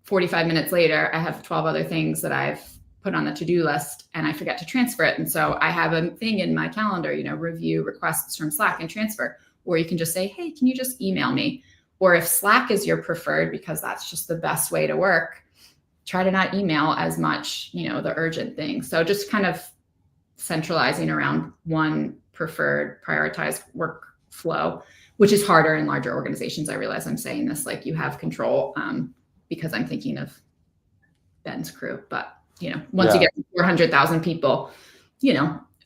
45 minutes later, I have 12 other things that I've put on the to-do list, and I forget to transfer it. And so I have a thing in my calendar, review requests from Slack and transfer, or you can just say, hey, can you just email me? Or if Slack is your preferred, because that's just the best way to work, try to not email as much, the urgent things. So just kind of centralizing around one preferred prioritized workflow, which is harder in larger organizations. I realize I'm saying this like you have control because I'm thinking of Ben's crew. But, once you get 400,000 people,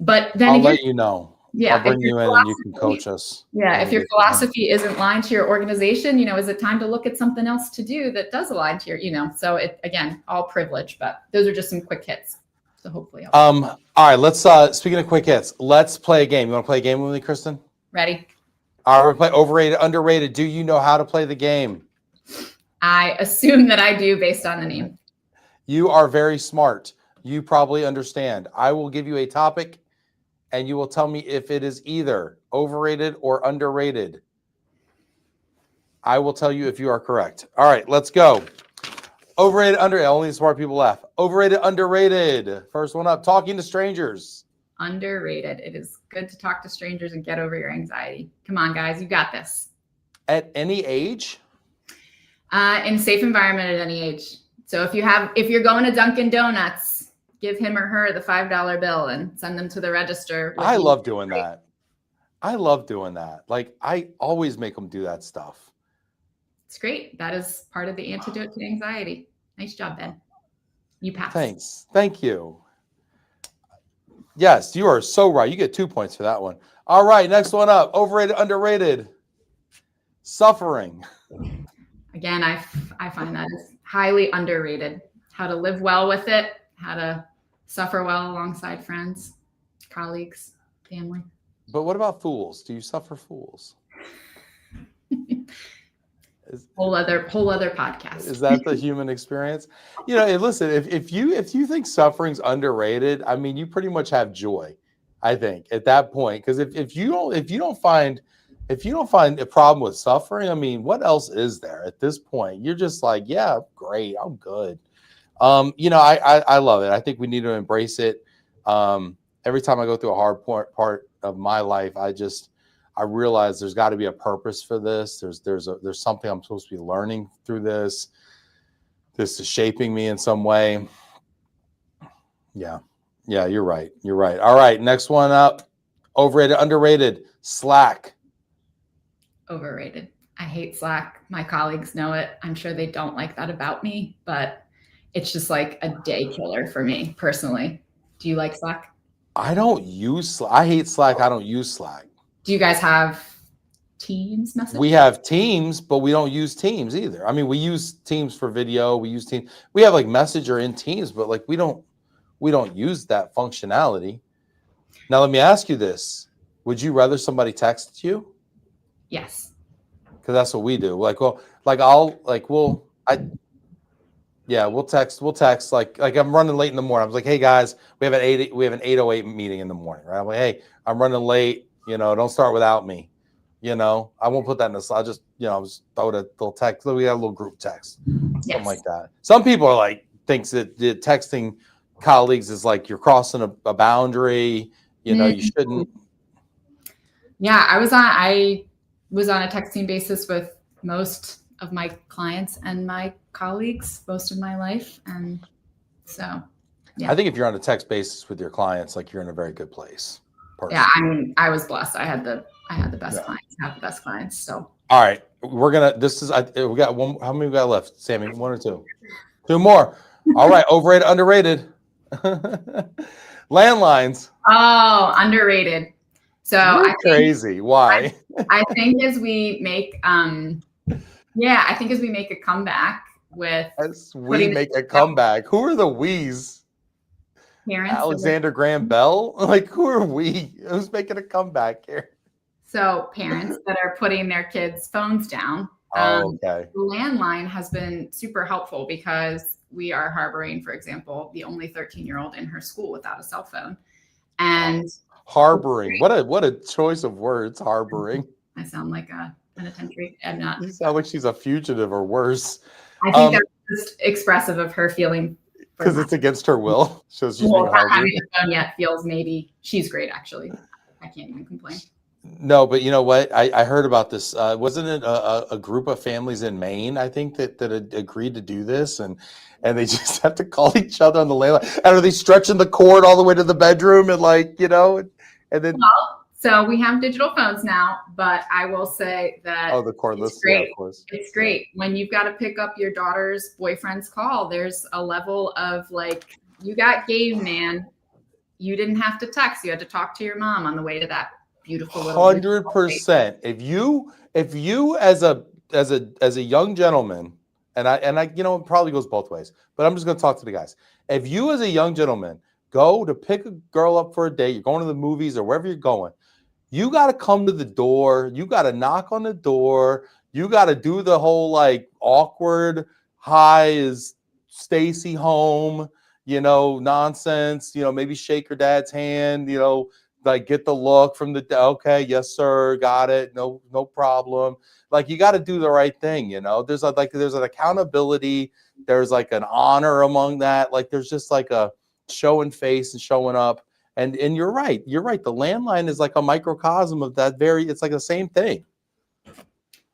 but then I'll again, let you know. Yeah, I'll bring you in and you can coach us. Yeah, if your philosophy isn't aligned to your organization, is it time to look at something else to do that does align to your, so it, again, all privilege, but those are just some quick hits. So hopefully. All right, let's, speaking of quick hits, let's play a game. You want to play a game with me, Kristen? Ready. All right, we're play overrated, underrated. Do you know how to play the game? I assume that I do based on the name. You are very smart. You probably understand. I will give you a topic, and you will tell me if it is either overrated or underrated. I will tell you if you are correct. All right, let's go. Overrated, underrated. Only the smart people laugh. Overrated, underrated. First one up, talking to strangers. Underrated. It is good to talk to strangers and get over your anxiety. Come on, guys, you got this. At any age? In a safe environment at any age. So if you're going to Dunkin' Donuts, give him or her the $5 bill and send them to the register. I love doing that. Like, I always make them do that stuff. It's great. That is part of the antidote to anxiety. Nice job, Ben. You passed. Thanks. Thank you. Yes, you are so right. You get 2 points for that one. All right, next one up. Overrated, underrated. Suffering. Again, I find that is highly underrated. How to live well with it, how to suffer well alongside friends, colleagues, family. But what about fools? Do you suffer fools? Whole other podcast. Is that the human experience? Listen, if you think suffering's underrated, I mean, you pretty much have joy, I think, at that point. Because if you don't find a problem with suffering, I mean, what else is there at this point? You're just like, yeah, great, I'm good. I love it. I think we need to embrace it. Every time I go through a hard part of my life, I realize there's got to be a purpose for this. There's something I'm supposed to be learning through this. This is shaping me in some way. Yeah, you're right. All right, next one up. Overrated, underrated. Slack. Overrated. I hate Slack. My colleagues know it. I'm sure they don't like that about me, but it's just like a day killer for me personally. Do you like Slack? I don't use Slack. I hate Slack. I don't use Slack. Do you guys have Teams messaging? We have Teams, but we don't use Teams either. I mean, we use Teams for video. We use Teams. We have like Messenger in Teams, but like we don't use that functionality. Now, let me ask you this. Would you rather somebody text you? Yes. Because that's what we do. We'll text. Like I'm running late in the morning. I was like, hey guys, we have an 8:08 meeting in the morning, right? I'm like, hey, I'm running late. Don't start without me. I won't put that in this. I'll just, I'll just throw it a little text. We got a little group text, something like that. Some people are like, thinks that the texting colleagues is like you're crossing a boundary. You shouldn't. Yeah, I was on a texting basis with most of my clients and my colleagues most of my life, and so yeah. I think if you're on a text basis with your clients, like you're in a very good place. Personally. Yeah, I mean, I was blessed. I had the best clients. I have the best clients. So all right, we got one. How many we got left, Sammy? One or two? Two more. All right, overrated, underrated. Landlines. Oh, underrated. So crazy. Why? I think as we make a comeback with Who are the we's? Parents. Alexander Graham Bell? Like, who are we? Who's making a comeback here? So parents that are putting their kids' phones down. Okay. The landline has been super helpful because we are harboring, for example, the only 13-year-old in her school without a cell phone. And harboring. What a choice of words, harboring. I sound like a penitentiary. I'm not. You sound like she's a fugitive or worse. I think that's just expressive of her feeling. Because it's against her will. So she's not having a phone yet feels maybe she's great, actually. I can't even complain. No, but you know what? I heard about this. Wasn't it a group of families in Maine, I think, that had agreed to do this, and they just have to call each other on the landline. And are they stretching the cord all the way to the bedroom and and then? Well, so we have digital phones now, but I will say that the cordless, it's great. Yeah, of course. It's great when you've got to pick up your daughter's boyfriend's call. There's a level of like, you got game, man. You didn't have to text. You had to talk to your mom on the way to that beautiful little 100%. If you as a young gentleman, and I it probably goes both ways, but I'm just going to talk to the guys. If you as a young gentleman go to pick a girl up for a date, you're going to the movies or wherever you're going, you got to come to the door. You got to knock on the door. You got to do the whole like awkward, hi, is Stacy home? Nonsense. Maybe shake her dad's hand. Like get the look from okay, yes sir, got it, no problem. Like you got to do the right thing. There's an accountability. There's like an honor among that. Like there's just like a showing face and showing up. And you're right. The landline is like a microcosm of that. It's like the same thing.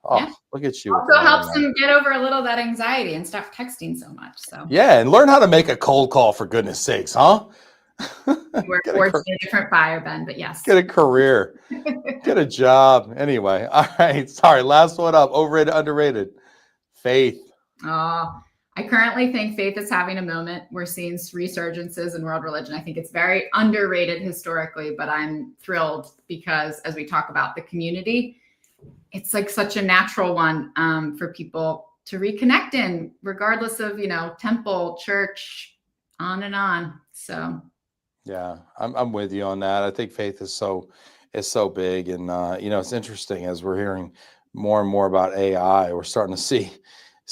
Oh, yeah. Look at you. Also helps them get over a little of that anxiety and stop texting so much. So yeah, and learn how to make a cold call, for goodness sakes, huh? We're forged in a different fire, Ben, but yes. Get a career. Get a job. Anyway, all right. Sorry, last one up. Overrated, underrated. Faith. I currently think faith is having a moment. We're seeing resurgences in world religion. I think it's very underrated historically, but I'm thrilled because as we talk about the community, it's like such a natural one for people to reconnect in, regardless of, temple, church, on and on. So. Yeah, I'm with you on that. I think faith is so big, and it's interesting as we're hearing more and more about AI. We're starting to see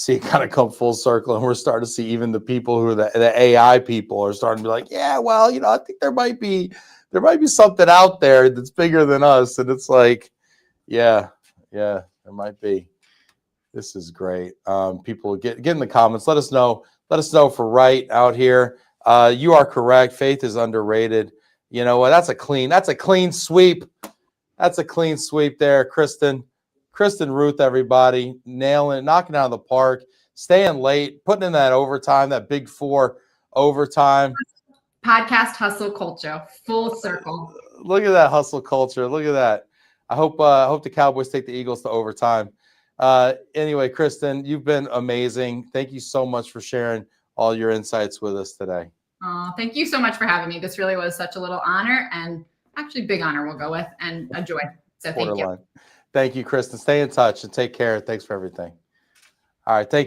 it kind of come full circle, and we're starting to see even the people who are the AI people are starting to be like, yeah, well, I think there might be something out there that's bigger than us, and it's like, yeah, there might be. This is great. People get in the comments. Let us know if we're right out here. You are correct. Faith is underrated. You know what? That's a clean sweep. That's a clean sweep there, Christen Routh, everybody. Nailing it, knocking it out of the park, staying late, putting in that overtime, that big 4 overtime. Podcast hustle culture, full circle. Look at that hustle culture. Look at that. I hope the Cowboys take the Eagles to overtime. Anyway, Christen, you've been amazing. Thank you so much for sharing all your insights with us today. Thank you so much for having me. This really was such a little honor, and actually big honor we'll go with, and a joy. So thank you. Thank you, Christen. Stay in touch and take care. Thanks for everything. All right. Thank you.